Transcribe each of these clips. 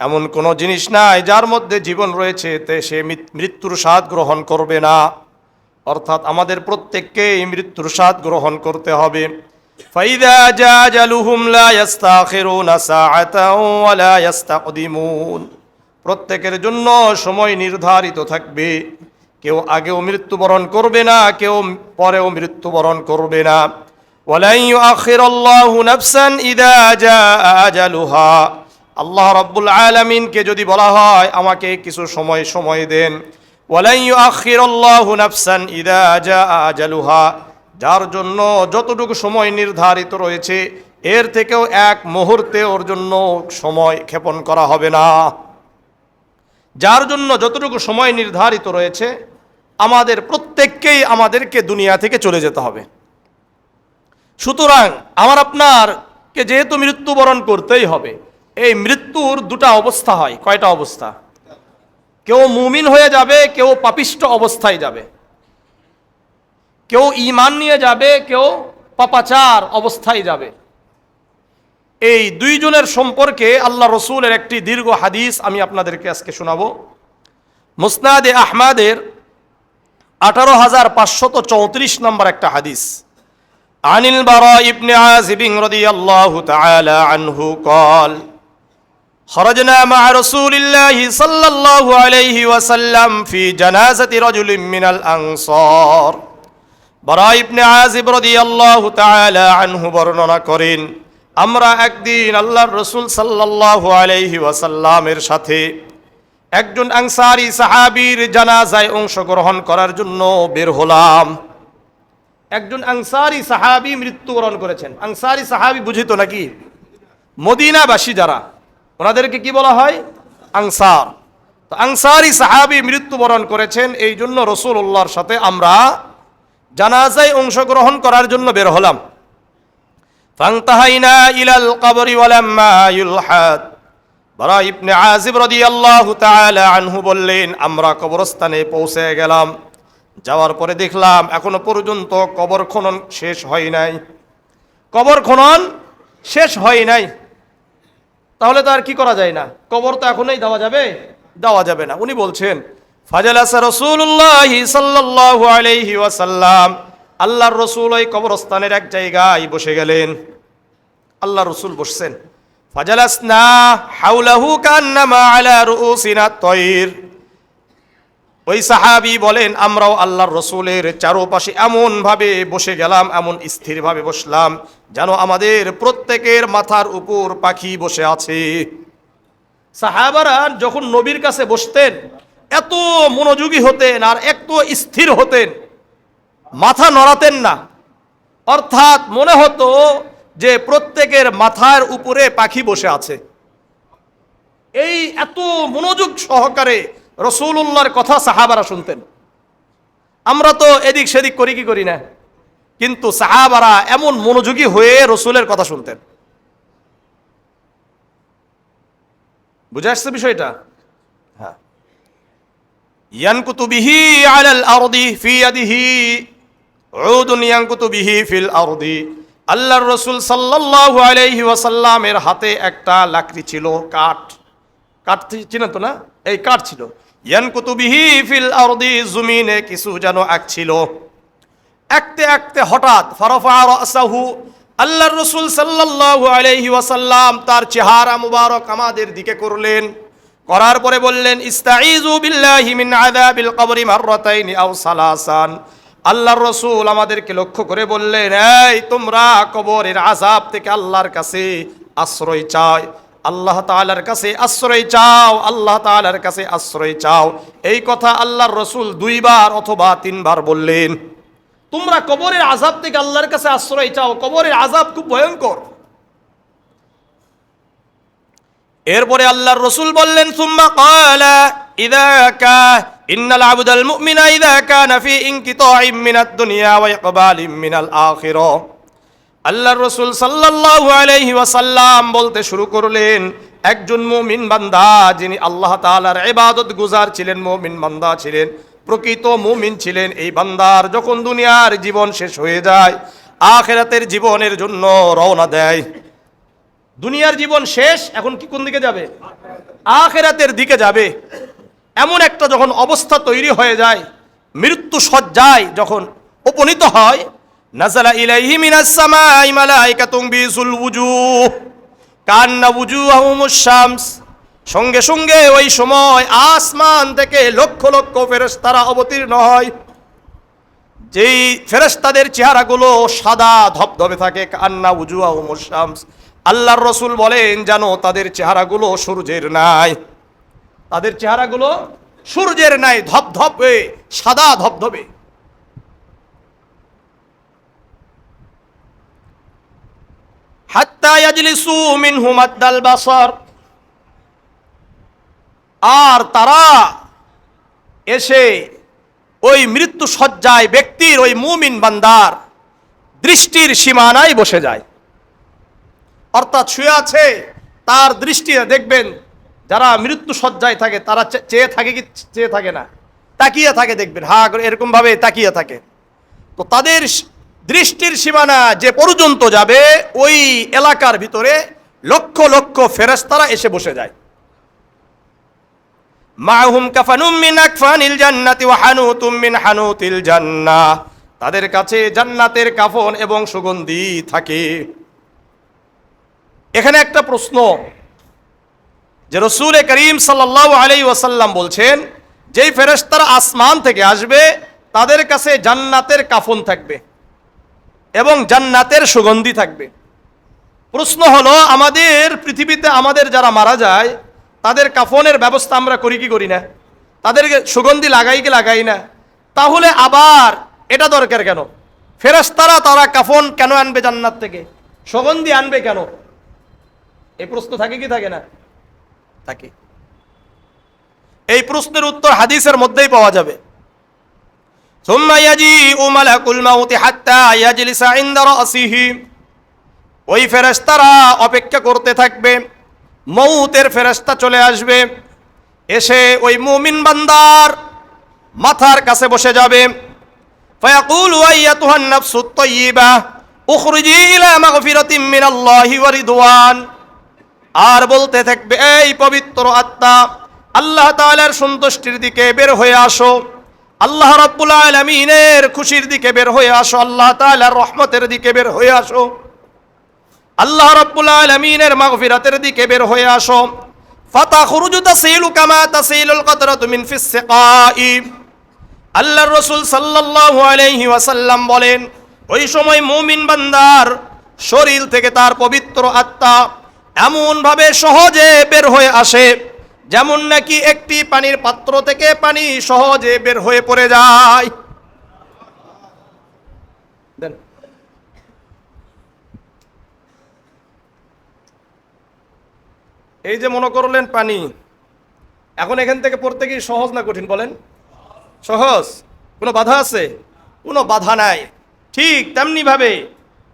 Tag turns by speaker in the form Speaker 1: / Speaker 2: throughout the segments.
Speaker 1: এমন কোনো জিনিস নাই যার মধ্যে জীবন রয়েছে তে সে মৃত্যুর স্বাদ গ্রহণ করবে না। অর্থাৎ আমাদের প্রত্যেককেই মৃত্যুর স্বাদ গ্রহণ করতে হবে। ফাইদা জাজালুহুম লা ইস্তাখিরুনা সাআতাও ওয়া লা ইস্তাকদিমুন। প্রত্যেকের জন্য সময় নির্ধারিত থাকবে, কেউ আগেও মৃত্যুবরণ করবে না, কেউ পরেও মৃত্যুবরণ করবে না। ওয়ালা ইউআখিরুল্লাহু নাফসান ইযা জাআ আজালুহা। আল্লাহ রাব্বুল আলামিনকে যদি বলা হয় আমাকে কিছু সময় দেন, ওয়ালা ইউআখিরুল্লাহু নাফসান ইযা জাআ আজালুহা, যার জন্য যতটুকু সময় নির্ধারিত রয়েছে এর থেকেও এক মুহূর্তে ওর জন্য সময় ক্ষেপণ করা হবে না। যার জন্য যতটুকু সময় নির্ধারিত রয়েছে, আমাদের প্রত্যেককেই আমাদেরকে দুনিয়া থেকে চলে যেতে হবে। সুতরাং আমার আপনারকে যেহেতু মৃত্যুবরণ করতেই হবে, এই মৃত্যুর দুটা অবস্থা হয়। কয়টা অবস্থা? কেউ মুমিন হয়ে যাবে, কেউ পাপিষ্ট অবস্থায় যাবে। কেউ ঈমান নিয়ে যাবে, কেউ পাপাচার অবস্থায় যাবে। এই দুইজনের সম্পর্কে আল্লাহ রসুলের একটি দীর্ঘ হাদিস আমি আপনাদেরকে আজকে শোনাবো। মুসনাদে আহমাদের ১৮,৫৩৪ নম্বর একটা হাদিস। আনিল বারা ইবনে আযিব রাদিয়াল্লাহু তাআলা আনহু قال خرجنا مع رسول الله صلى الله عليه وسلم في جنازة رجل من الأنصار। বারা ইবনে আযিব রাদিয়াল্লাহু তাআলা আনহু বর্ণনা করেন, আমরা একদিন আল্লাহর রাসূল সাল্লাল্লাহু আলাইহি ওয়াসাল্লামের সাথে একজন আনসারী সাহাবীর জানাজায় অংশগ্রহণ করার জন্য বের হলাম। একজন আনসারী সাহাবী মৃত্যুবরণ করেছেন। আনসারী সাহাবী বুঝিত নাকি? মদিনাবাসী যারা, ওনাদেরকে কি বলা হয়? আনসার। তো আনসারী সাহাবী মৃত্যুবরণ করেছেন, এই জন্য রাসূলুল্লাহর সাথে আমরা জানাজায় অংশগ্রহণ করার জন্য বের হলাম। ফান্তাহাইনা ইলাল কবরি ওয়ালাম্মা ইউলহাদ। বারা ইবনে আযিব রাদিয়াল্লাহু তাআলা আনহু বললেন, আমরা কবরস্থানে পৌঁছে গেলাম। যাওয়ার পরে দেখলাম এখনো পর্যন্ত কবর খনন শেষ হয় নাই। কবর খনন শেষ হয় নাই, তাহলে তো আর কি করা যায় না? কবর তো এখনই দেওয়া যাবে না। উনি বলছেন, ফাজালাসা রাসূলুল্লাহি সাল্লাল্লাহু আলাইহি ওয়াসাল্লাম, আল্লাহর রাসূল ওই কবরস্থানের এক জায়গায় বসে গেলেন। আল্লাহর রাসূল বসছেন। ফাজালাসনা হাওলাহু কান্নামা আলা রুউসিনা তায়র। ওই সাহাবী বলেন, আমরাও আল্লাহর রাসূলের চারপাশে এমন ভাবে বসে গেলাম, এমন স্থিরভাবে বসলাম যেন আমাদের প্রত্যেকের মাথার উপর পাখি বসে আছে। সাহাবারা যখন নবীর কাছে বসতেন এত মনোযোগী হতেন আর এত স্থির হতেন, মাথা নড়াতেন না। অর্থাৎ মনে হতো যে প্রত্যেকের মাথার উপরে পাখি বসে আছে। এই এত মনোযোগ সহকারে রাসূলুল্লাহর কথা সাহাবারা শুনতেন। আমরা তো এদিক সেদিক করি কি করি না, কিন্তু সাহাবারা এমন মনোযোগী হয়ে রাসূলের কথা শুনতেন। বুঝে আসছে বিষয়টা? হ্যাঁ। ইয়ানকুতু বিহি আলাল আরদি ফি ইয়াদিহি উদুন ইয়ানকুতু বিহি ফিল আরদি। আল্লাহর রাসূল সাল্লাল্লাহু আলাইহি ওয়াসাল্লামের হাতে একটা লাকড়ি ছিল, কাঠ চিনেন তো না? এই কাঠ ছিল। ইয়ানকুতু বিহি ফিল আরদি, জমিনে কিছু যেন আঁকছিল। আঁকতে হঠাৎ ফারাফা রাসাহু, আল্লাহর রাসূল সাল্লাল্লাহু আলাইহি ওয়াসাল্লাম তার চেহারা মুবারক আমাদের দিকে করলেন। করার পরে বললেন, ইস্তাইযু বিল্লাহি মিন আযাবিল কবরি মাররাতাইনি আও সালাসান। আল্লাহর রাসূল আমাদেরকে লক্ষ্য করে বললেন, এই তোমরা কবরের আযাব থেকে আল্লাহর কাছে আশ্রয় চাও, আল্লাহ তাআলার কাছে আশ্রয় চাও, আল্লাহ তাআলার কাছে আশ্রয় চাও। এই কথা আল্লাহর রাসূল 2 বার অথবা 3 বার বললেন। তোমরা কবরের আযাব থেকে আল্লাহর কাছে আশ্রয় চাও, কবরের আযাব খুব ভয়ঙ্কর। এরপরে আল্লাহর রাসূল বললেন, সুম্মা ক্বালা ইযা ইন্নাল আবদাল মুমিনা ইযা কানা ফি ইনকিতাইম মিনাদ দুনিয়া ওয়া ইকবালিম মিনাল আখিরাহ। আল্লাহর রাসূল সাল্লাল্লাহু আলাইহি ওয়াসাল্লাম বলতে শুরু করলেন, একজন মুমিন বান্দা যিনি আল্লাহ তাআলার ইবাদত গুজার ছিলেন, মুমিন বান্দা ছিলেন, প্রকৃত মুমিন ছিলেন, এই বান্দার যখন দুনিয়ার জীবন শেষ হয়ে যায়, আখিরাতের জীবনের জন্য রওনা দেয়। দুনিয়ার জীবন শেষ, এখন কি কোন দিকে যাবে? আখিরাতের দিকে যাবে, এমন একটা যখন অবস্থা তৈরি হয়ে যায়, মৃত্যু সজ্জায় যখন উপনীত হয়, নাযালা ইলাইহি মিনাস সামাই মালাইকাতুন বিসুল ওয়ুজুহ কান্না ওয়ুজুহুমুশ শামস, সঙ্গে সঙ্গে ওই সময় আসমান থেকে লক্ষ লক্ষ ফেরেশতারা অবতীর্ণ হয়, যেই ফেরেশতাদের চেহারাগুলো সাদা ধবধবে থাকে, কান্না ওয়ুজুহুমুশ শামস, আল্লাহর রাসূল বলেন জানো তাদের চেহারাগুলো সূর্যের ন্যায়, তাদের চেহারাগুলো সূর্যের ন্যায় ধবধবে সাদা ধবধবে। হাত্তা ইয়াজলিসু মিনহু মাদ্দাল বাসার, আর তারা এসে ওই মৃত্যু সজ্জায় ব্যক্তির, ওই মুমিন বান্দার দৃষ্টির সীমানায় বসে যায়। অর্থাৎ শুয়ে আছে, তার দৃষ্টি দেখবেন যারা মৃত্যু সজ্জায় থাকে তারা চেয়ে থাকে কি চেয়ে থাকে না, তাকিয়ে থাকে, দেখবেন হা করে এরকম ভাবে তাকিয়ে থাকে। তো তাদের দৃষ্টির সীমানা যে পর্যন্ত যাবে, ওই এলাকার ভিতরে লক্ষ লক্ষ ফেরেশতারা এসে বসে যায়। মাহুম কাফানুম মিন আকফানিল জান্নাতি ওয়া হানুতুম মিন হানুতিল জান্নাহ, তাদের কাছে জান্নাতের কাফন এবং সুগন্ধি থাকে। এখানে একটা প্রশ্ন, যে রাসূল করিম সাল্লাল্লাহু আলাইহি ওয়াসাল্লাম বলছেন যেই ফেরেশতারা আসমান থেকে আসবে তাদের কাছে জান্নাতের কাফন থাকবে এবং জান্নাতের সুগন্ধি থাকবে। প্রশ্ন হলো, আমাদের পৃথিবীতে আমাদের যারা মারা যায় তাদের কাফনের ব্যবস্থা আমরা করি কি করি না? তাদেরকে সুগন্ধি লাগাই কি লাগাই না? তাহলে আবার এটা দরকার কেন? ফেরেশতারা তারা কাফন কেন আনবে জান্নাত থেকে, সুগন্ধি আনবে কেন? এই প্রশ্ন থাকে কি থাকে না? থাকে। এই প্রশ্নের উত্তর হাদিসের মধ্যেই পাওয়া যাবে। সুম্মা ইয়াজিউ মালাকুল মাউত হাত্তা ইয়াজলিসা ইনদা রাসিহি, ওই ফেরেশতারা অপেক্ষা করতে থাকবে, মউতের ফেরেশতা চলে আসবে, এসে ওই মুমিন বান্দার মাথার কাছে বসে যাবে। ফায়াকুলু আইয়াতুহান নাফসুত তাইয়্যিবা উখরিজি ইলা মাগফিরাতিম মিনাল্লাহি ওয়া রিদওয়ান, আর বলতে থাকবে, এই পবিত্র আত্মা, আল্লাহ তাআলার সন্তুষ্টির দিকে বের হয়ে আসো, আল্লাহ রাব্বুল আলামিনের খুশির দিকে বের হয়ে আসো, আল্লাহ তাআলার রহমতের দিকে বের হয়ে আসো, আল্লাহ রাব্বুল আলামিনের মাগফিরাতের দিকে বের হয়ে আসো। ফাতাখরুজু তাসিলু কামা তাসিলুল কতরাতু মিন ফিস সিকাই, আল্লাহর রাসূল সাল্লাল্লাহু আলাইহি ওয়াসাল্লাম বলেন, ওই সময় মুমিন বান্দার শরীর থেকে তার পবিত্র আত্মা এমন ভাবে সহজে বের হয়ে আসে যেমন নাকি একটি পানির পাত্র থেকে পানি সহজে বের হয়ে পড়ে যায়। এই যে মনে করলেন পানি, এখন এখান থেকে পড়তে কি সহজ না কঠিন বলেন? সহজ। কোনো বাধা আছে? কোনো বাধা নাই। ঠিক তেমনি ভাবে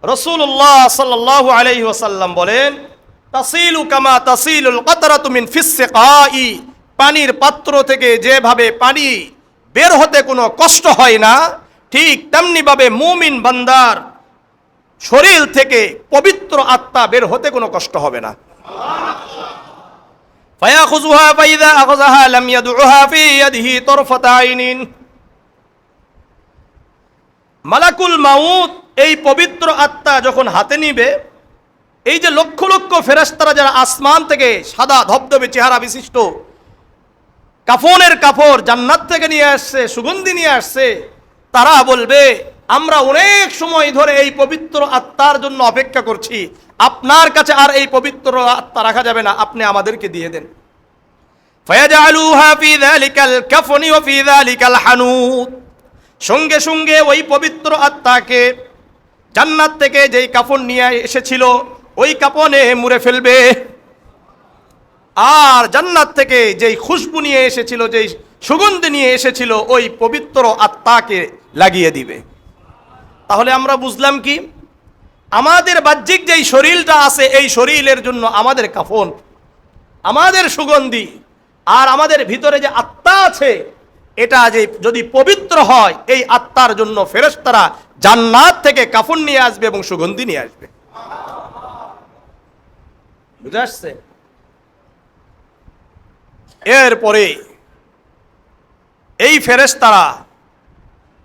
Speaker 1: রাসূলুল্লাহ সাল্লাল্লাহু আলাইহি ওয়াসাল্লাম বলেন, তাসিলু কামা তাসিলুল কতরাতু মিন ফিস সিকাই, পানির পাত্র থেকে যেভাবে পানি বের হতে কোনো কষ্ট হয় না, ঠিক তেমনি ভাবে মুমিন বান্দার শরীর থেকে পবিত্র আত্মা বের হতে কোনো কষ্ট হবে না। ফায়াখুযুহা ফাইযা আখাযাহা লাম ইয়াদউহা ফি ইয়াদিহি তারফাতা আইনিন, মালাকুল মাউত এই পবিত্র আত্মা যখন হাতে নিবে, এই যে লক্ষ লক্ষ ফেরেশতারা যারা আসমান থেকে সাদা ধবধবে চেহারা বিশিষ্ট কাফনের কাপড় জান্নাত থেকে নিয়ে আসছে, সুগন্ধি নিয়ে আসছে, তারা বলবে, আমরা অনেক সময় ধরে এই পবিত্র আত্মার জন্য অপেক্ষা করছি, আপনার কাছে আর এই পবিত্র আত্মা রাখা যাবে না, আপনি আমাদেরকে দিয়ে দেন। ফায়াজআলুহা ফি যালিকাল কাফনি ওয়া ফি যালিকাল হানুত, সঙ্গে সঙ্গে ওই পবিত্র আত্মাকে জান্নাত থেকে যেই কাফন নিয়ে এসেছিল ওই কাফনে মুড়ে ফেলবে, আর জান্নাত থেকে যেই খুশবু নিয়ে এসেছিল, যেই সুগন্ধি নিয়ে এসেছিল, ওই পবিত্র আত্মাকে লাগিয়ে দিবে। তাহলে আমরা বুঝলাম কি, আমাদের বাহ্যিক যেই শরীরটা আছে এই শরীরের জন্য আমাদের কাফন, আমাদের সুগন্ধি, আর আমাদের ভিতরে যে আত্মা আছে এটা যে যদি পবিত্র হয়, এই আত্মার জন্য ফেরেশতারা জান্নাত থেকে কাফন নিয়ে আসবে এবং সুগন্ধি নিয়ে আসবে। বুঝে আসছে? এরপরে এই ফেরেশতারা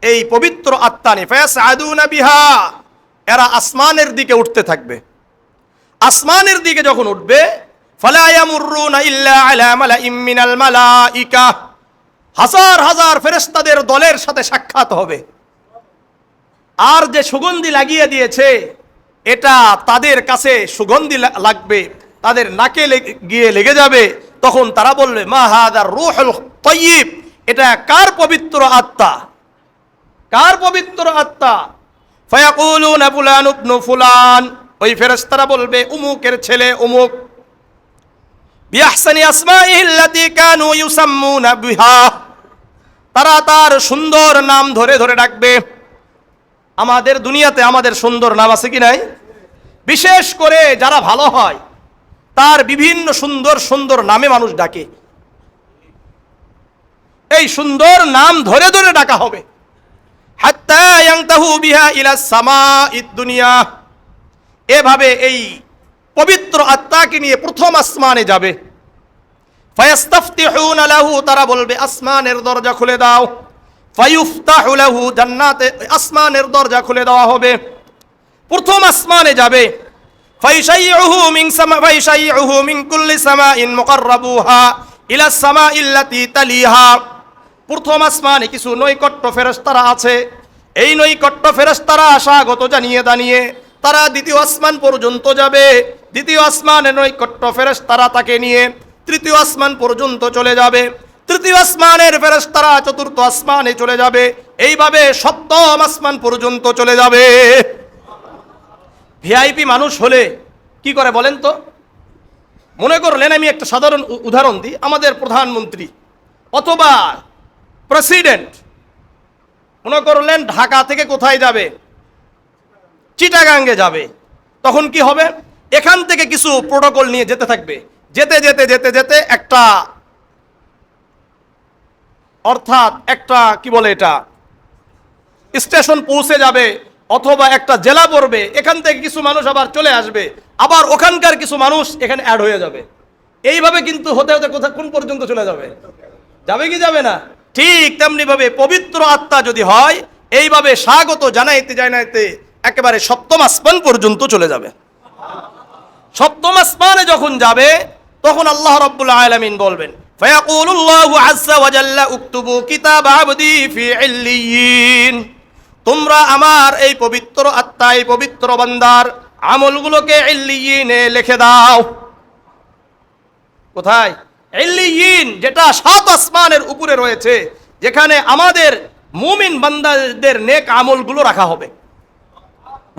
Speaker 1: এই পবিত্র আত্মা নিয়ে ফায়াসআদুনা বিহা, এরা আসমানের দিকে উঠতে থাকবে। আসমানের দিকে যখন উঠবে, ফালা ইয়ামুররুনা ইল্লা আলা মালাইম মিনাল মালাইকা, হাজার হাজার ফেরেশতাদের দলের সাথে সাক্ষাৎ হবে। আর যে সুগন্ধি লাগিয়ে দিয়েছে, এটা তাদের কাছে সুগন্ধি লাগবে, তাদের নাকে গিয়ে লেগে যাবে। তখন তারা বলবে, মা হাদার রূহুল তাইয়্যিব, এটা কার পবিত্র আত্মা, কার পবিত্র আত্মা? ফায়াকুলুনা ফুলান ইবনু ফুলান, ওই ফেরেশতারা বলবে উমুকের ছেলে উমুক। বিআহসানি আসমাইহিল্লাতী কানু ইউসাম্মুনা বিহা, তারা তার সুন্দর নাম ধরে ধরে ডাকবে। আমাদের দুনিয়াতে আমাদের সুন্দর নাম আছে কি নাই? বিশেষ করে যারা ভালো হয় তার বিভিন্ন সুন্দর সুন্দর নামে মানুষ ডাকে। এই সুন্দর নাম ধরে ধরে ডাকা হবে। হাত্তা ইয়ানতাহু বিহা ইলা সামাইদ দুনিয়া, এভাবে এই পবিত্র আত্মাকে নিয়ে প্রথম আসমানে যাবে। ফায়াস্তাফতিহুনা লাহু, তারা বলবে আসমানের দরজা খুলে দাও। ফায়ুফতাহু লাহু, জান্নাতে আসমানের দরজা খুলে দেওয়া হবে। প্রথম আসমানে যাবে। ফায়ুশাইয়ুহু মিন কুল্লি সামাইন মুকাররাবুহা ইলা সামাইল্লাতী তালিহা, প্রথম আসমানে কিছু নৈকট্য ফেরেশতারা আছে। এই নৈকট্য ফেরেশতারা স্বাগত জানিয়ে দানিয়ে তারা দ্বিতীয় আসমান পর্যন্ত যাবে। দ্বিতীয় আসমানে নৈকট্য ফেরেশতারা তাকে নিয়ে তৃতীয় আসমান পর্যন্ত চলে যাবে। তৃতীয় আসমানের ফেরেশতারা চতুর্থ আসমানে চলে যাবে। এইভাবে সপ্তম আসমান পর্যন্ত চলে যাবে। ভিআইপি মানুষ হলে কি করে বলেন তো? মনে করলেন, আমি একটা সাধারণ উদাহরণ দিই, আমাদের প্রধানমন্ত্রী অথবা প্রেসিডেন্ট মনে করলেন ঢাকা থেকে কোথায় যাবে? চিটাগাঙ্গে যাবে। তখন কি হবে? এখান থেকে কিছু প্রোটোকল নিয়ে যেতে থাকবে। যেতে যেতে যেতে যেতে একটা, অর্থাৎ একটা কি বলে এটা, স্টেশন পৌঁছে যাবে অথবা একটা জেলা পড়বে। এখান থেকে কিছু মানুষ আবার চলে আসবে, আবার ওখানকার কিছু মানুষ এখানে অ্যাড হয়ে যাবে। এইভাবে কিন্তু হতে হতে কোথায় কোন পর্যন্ত চলে যাবে? যাবে কি যাবে না? ঠিক তেমনি ভাবে পবিত্র আত্মা যদি হয়, এইভাবে স্বাগত জানাইতে জানাইতে একেবারে সপ্তম আসমান পর্যন্ত চলে যাবে। সপ্তম আসমানে যখন যাবে, তখন আল্লাহ রাব্বুল আলামিন বলবেন, ফায়াকুলুল্লাহু আযজা ওয়া জাল্লা উকতুবু কিতাব আবদি ফি ইল্লিয়িন, তোমরা আমার এই পবিত্র আত্মা, এই পবিত্র বান্দার আমলগুলোকে ইল্লিয়িনে লিখে দাও। কোথায়? ইল্লিয়িন, যেটা সাত আসমানের উপরে রয়েছে, যেখানে আমাদের মুমিন বান্দাদের নেক আমলগুলো রাখা হবে।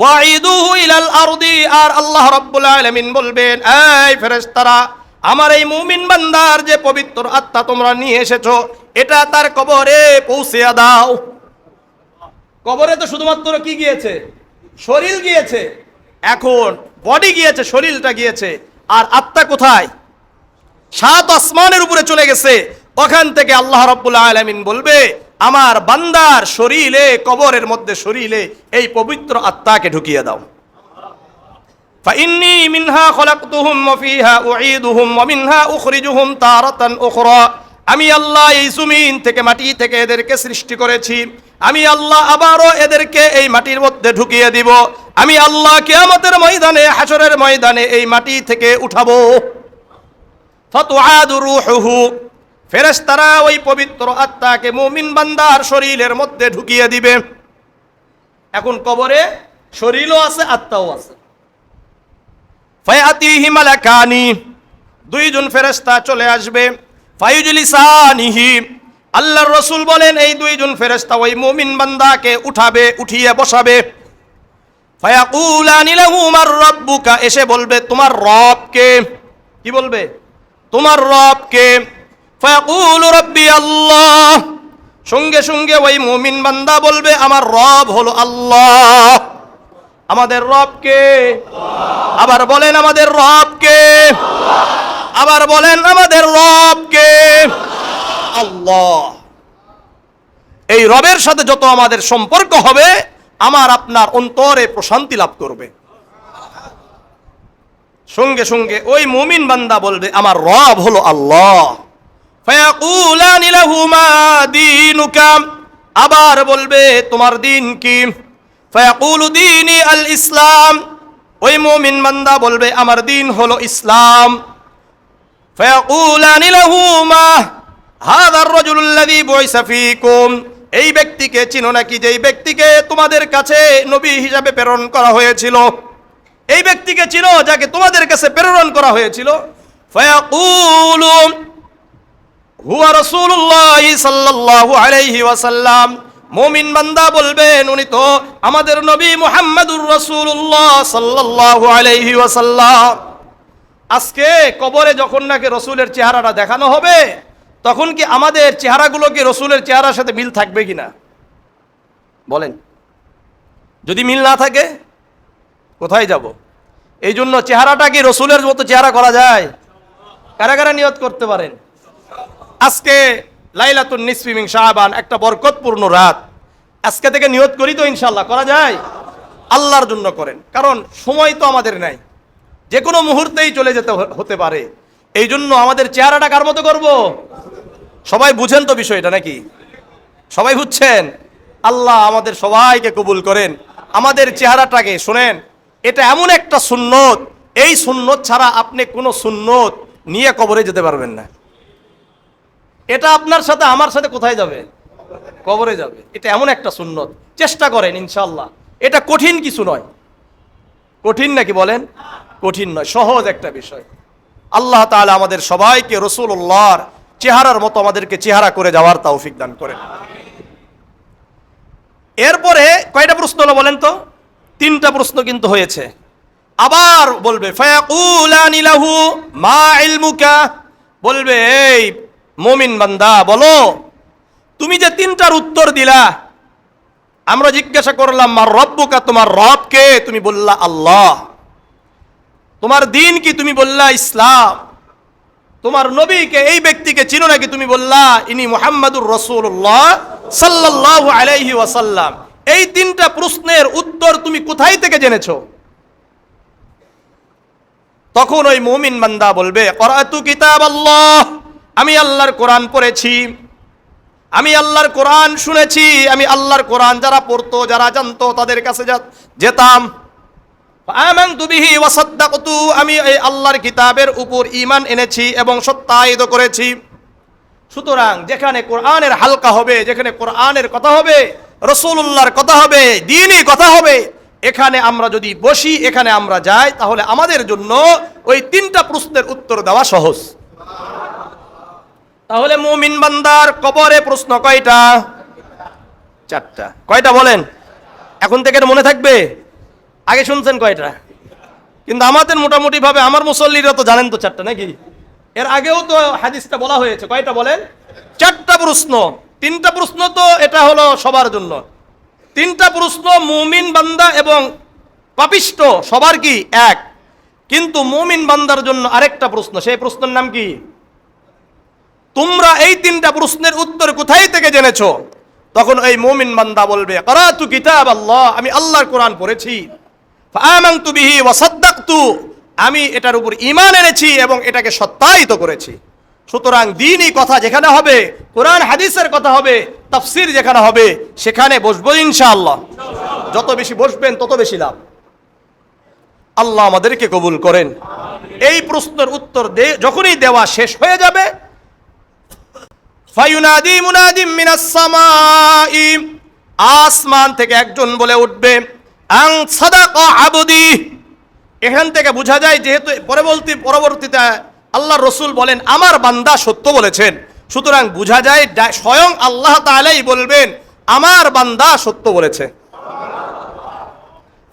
Speaker 1: ওয়াইদুহু ইলাল আরদি, আর আল্লাহ রাব্বুল আলামিন বলবেন, এই ফেরেশতারা, আমার এই মুমিন বান্দার যে পবিত্র আত্মা তোমরা নিয়ে এসেছো, এটা তার কবরে পৌঁছে দাও। কবরে তো শুধুমাত্র কি গিয়েছে? শরীর গিয়েছে। এখন বডি গিয়েছে, শরীরটা গিয়েছে, আর আত্মা কোথায়? সাত আসমানের উপরে চলে গেছে। ওখান থেকে আল্লাহ রাব্বুল আলামিন বলবে, আমার বান্দার শরীরে, কবরের মধ্যে শরীরে এই পবিত্র আত্মাকে ঢুকিয়ে দাও। ফাইন্নী মিনহা খলাকতুহুম ওয়া ফিহা উঈদুহুম ওয়া মিনহা উখরিজুহুম তারাতান উখরা, আমি আল্লাহ এই জমিন থেকে, মাটি থেকে এদেরকে সৃষ্টি করেছি। আমি আল্লাহ আবারও এদেরকে এই মাটির মধ্যে ঢুকিয়ে দিব। আমি আল্লাহ কিয়ামতের ময়দানে, হাশরের ময়দানে এই মাটি থেকে উঠাবো। ফাতুআদু রূহুহু, ফেরেশতারা ওই পবিত্র আত্মাকে মুমিন বান্দার শরীরের মধ্যে ঢুকিয়ে দিবে। এখন কবরে শরীরও আছে, আত্মাও আছে। ফায়াতিহি মালাকানি, দুইজন ফেরেশতা চলে আসবে। ফায়ুজলিসানিহি, আল্লাহর রাসূল বলেন, এই দুইজন ফেরেশতা ওই মুমিন বান্দাকে উঠাবে, উঠিয়ে বসাবে। ফায়াকুলানি লাহু মার রাব্বুকা, এসে বলবে তোমার রব কে? কি বলবে? তোমার রব কে? ফায়াকুলু রাব্বি আল্লাহ, সঙ্গে সঙ্গে ওই মুমিন বান্দা বলবে, আমার রব হলো আল্লাহ। আমাদের রব কে? আবার বলেন, আমাদের রব কে? আবার বলেন, আমাদের রব কে? আল্লাহ। এই রবের সাথে যত আমাদের সম্পর্ক হবে, আমার আপনার অন্তরে প্রশান্তি লাভ করবে। সঙ্গে সঙ্গে ওই মুমিন বান্দা বলবে, আমার রব হলো আল্লাহ। ফায়াকুলানি লাহু মা দীনুকা, আবার বলবে তোমার দিন কি? ফায়াকুলু দীনি আল ইসলাম, ওই মুমিন বান্দা বলবে আমার দিন হলো ইসলাম। ফায়াকুলানি লাহু মা হাযা আর-রাজুলু আল্লাযী বুইসা ফীকুম, এই ব্যক্তিকে চিনো নাকি, যেই ব্যক্তিকে তোমাদের কাছে নবী হিসাবে প্রেরণ করা হয়েছিল? এই ব্যক্তিকে চিনো যাকে তোমাদের কাছে প্রেরণ করা হয়েছিল? ফায়াকুলু হুয়া রাসূলুল্লাহ সাল্লাল্লাহু আলাইহি ওয়াসাল্লাম, মুমিন বান্দা বলবেন উনি তো আমাদের নবী মুহাম্মদুর রাসূলুল্লাহ সাল্লাল্লাহু আলাইহি ওয়াসাল্লাম। আজকে কবরে যখন নাকি রসুলের চেহারাটা দেখানো হবে, তখন কি আমাদের চেহারাগুলো কি রসুলের চেহারার সাথে মিল থাকবে কিনা বলেন? যদি মিল না থাকে কোথায় যাব? এই জন্য চেহারাটা কি রসুলের মতো চেহারা করা যায়? কারা কারা নিয়ত করতে পারেন? আজকে লাইলাতুন নিসফি মিন শাবান, একটা বরকতপূর্ণ রাত। আজকে থেকে নিয়ত করি তো ইনশাআল্লাহ করা যায়? আল্লাহর জন্য করেন, কারণ সময় তো আমাদের নাই, যে কোনো মুহূর্তেই চলে যেতে হতে পারে। এই জন্য আমাদের চেহারাটা কার মতো করব? সবাই বুঝেন তো বিষয়টা নাকি? সবাই বুঝছেন? আল্লাহ আমাদের সবাইকে কবুল করেন। আমাদের চেহারাটাকে শোনেন, এটা এমন একটা সুন্নত, এই সুন্নত ছাড়া আপনি কোনো সুন্নত নিয়ে কবরে যেতে পারবেন না। এটা আপনার সাথে আমার সাথে কোথায় যাবে? কবরে যাবে। এটা এমন একটা সুন্নত, চেষ্টা করেন ইনশাআল্লাহ। এটা কঠিন কিছু নয়। কঠিন নাকি বলেন? কঠিন নয়, সহজ একটা বিষয়। আল্লাহ তাআলা আমাদের সবাইকে রাসূলুল্লাহর চেহারার মতো আমাদেরকে চেহারা করে যাওয়ার তৌফিক দান করেন। এরপরে কয়টা প্রশ্ন হলো বলেন তো? 3টা প্রশ্ন কিন্তু হয়েছে। আবার বলবে ফায়াকুলানি লাহু মা ইলমুকা, বলবে এই মুমিন বান্দা বলো তুমি যে 3টার উত্তর দিলা, আমরা জিজ্ঞাসা করলাম মা রব্বুকা, তোমার রব কে? তুমি বললা আল্লাহ। তোমার দিন কি? তুমি বললা ইসলাম। তোমার নবীকে, এই ব্যক্তিকে চিনো নাকি? তুমি বললা ইনি মুহাম্মাদুর রাসূলুল্লাহ সাল্লাল্লাহু আলাইহি ওয়াসাল্লাম। এই 3টা প্রশ্নের উত্তর তুমি কোথায় থেকে জেনেছো? তখন ওই মুমিন বান্দা বলবে ক্বরাতু কিতাবাল্লাহ, আমি আল্লাহর কোরআন পড়েছি, আমি আল্লাহর কোরআন শুনেছি, আমি আল্লাহর কোরআন যারা পড়তো, যারা জানতো তাদের কাছে যেতাম। আমানতু বিহি ওয়া সাদ্দাকতু, আমি এই আল্লাহর কিতাবের উপর ঈমান এনেছি এবং সত্যায়িত করেছি। সুতরাং যেখানে কোরআনের হালকা হবে, যেখানে কোরআনের কথা হবে, রাসূলুল্লাহর কথা হবে, দ্বীনি কথা হবে, এখানে আমরা যদি বসি, এখানে আমরা যাই, তাহলে আমাদের জন্য ওই 3টা প্রশ্নের উত্তর দেওয়া সহজ। তাহলে মুমিন বান্দার কবরে প্রশ্ন কয়টা? 4টা। কয়টা বলেন? এখন থেকে মনে থাকবে? আগে শুনছেন কয়টা? কিন্তু আমাদের মোটামুটি ভাবে আমার মুসল্লিরা তো জানেন তো 4টা নাকি? এর আগেও তো হাদিসটা বলা হয়েছে। কয়টা বলেন? 4টা প্রশ্ন। 3টা প্রশ্ন তো এটা হলো সবার জন্য। 3টা প্রশ্ন মুমিন বান্দা এবং পাপিষ্ট সবার কি এক, কিন্তু মুমিন বান্দার জন্য আরেকটা প্রশ্ন। সেই প্রশ্নের নাম কি? তোমরা এই 3টা প্রশ্নের উত্তর কোথায় থেকে জেনেছো? তখন এই মুমিন বান্দা বলবে ক্বরাতু কিতাবাল্লাহ, আমি আল্লাহর কোরআন পড়েছি। ফাআমানতু বিহি ওয়া সাদ্দাকতু, আমি এটার উপর ঈমান এনেছি এবং এটাকে সত্যায়িত করেছি। সুতরাং দ্বীনি কথা যেখানে হবে, কোরআন হাদিসের কথা হবে, তাফসীর যেখানে হবে, সেখানে বসবো ইনশাআল্লাহ। যত বেশি বসবেন তত বেশি লাভ। আল্লাহ আমাদেরকে কবুল করেন। এই প্রশ্নের উত্তর যখনই দেওয়া শেষ হয়ে যাবে, ফায়ুনাদি মুনাদিম মিনাস সামাই, আসমান থেকে একজন বলে উঠবে আন সাদাকা আবদি। এখান থেকে বোঝা যায় যেহেতু পরবর্তীতে আল্লাহর রাসূল বলেন আমার বান্দা সত্য বলেছেন, সুতরাং বোঝা যায় স্বয়ং আল্লাহ তাআলাই বলবেন আমার বান্দা সত্য বলেছে।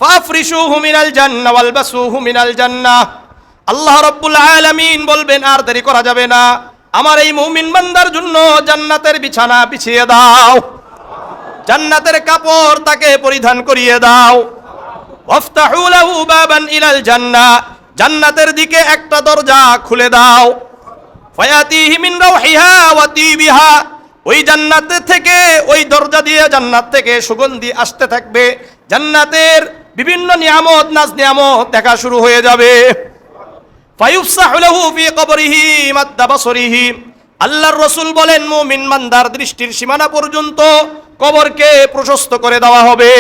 Speaker 1: ফাফরিশুহু মিনাল জান্নাহ ওয়ালবাসুহু মিনাল জান্নাহ, আল্লাহ রাব্বুল আলামিন বলবেন আর দেরি করা যাবে না, আমার এই মুমিন বান্দার জন্য জান্নাতের বিছানা বিছিয়ে দাও, জান্নাতের কাপড় তাকে পরিধান করিয়ে দাও। ওয়াফতাহু লাহু বাবান ইলাল জান্নাহ, জান্নাতের দিকে একটা দরজা খুলে দাও। ফায়াতিহি মিন রাউহিহা ওয়া তিবিহা, ওই জান্নাত থেকে, ওই দরজা দিয়ে জান্নাত থেকে সুগন্ধি আসতে থাকবে, জান্নাতের বিভিন্ন নিয়ামত নাজ নিয়ামত দেখা শুরু হয়ে যাবে। ফায়ুফসাহু লাহু ফি কবরিহি মাদ্দা বাসরিহি, আল্লাহর রাসূল বলেন মুমিন বান্দার দৃষ্টির সীমানা পর্যন্ত কবরকে প্রশস্ত করে দেওয়া হবে।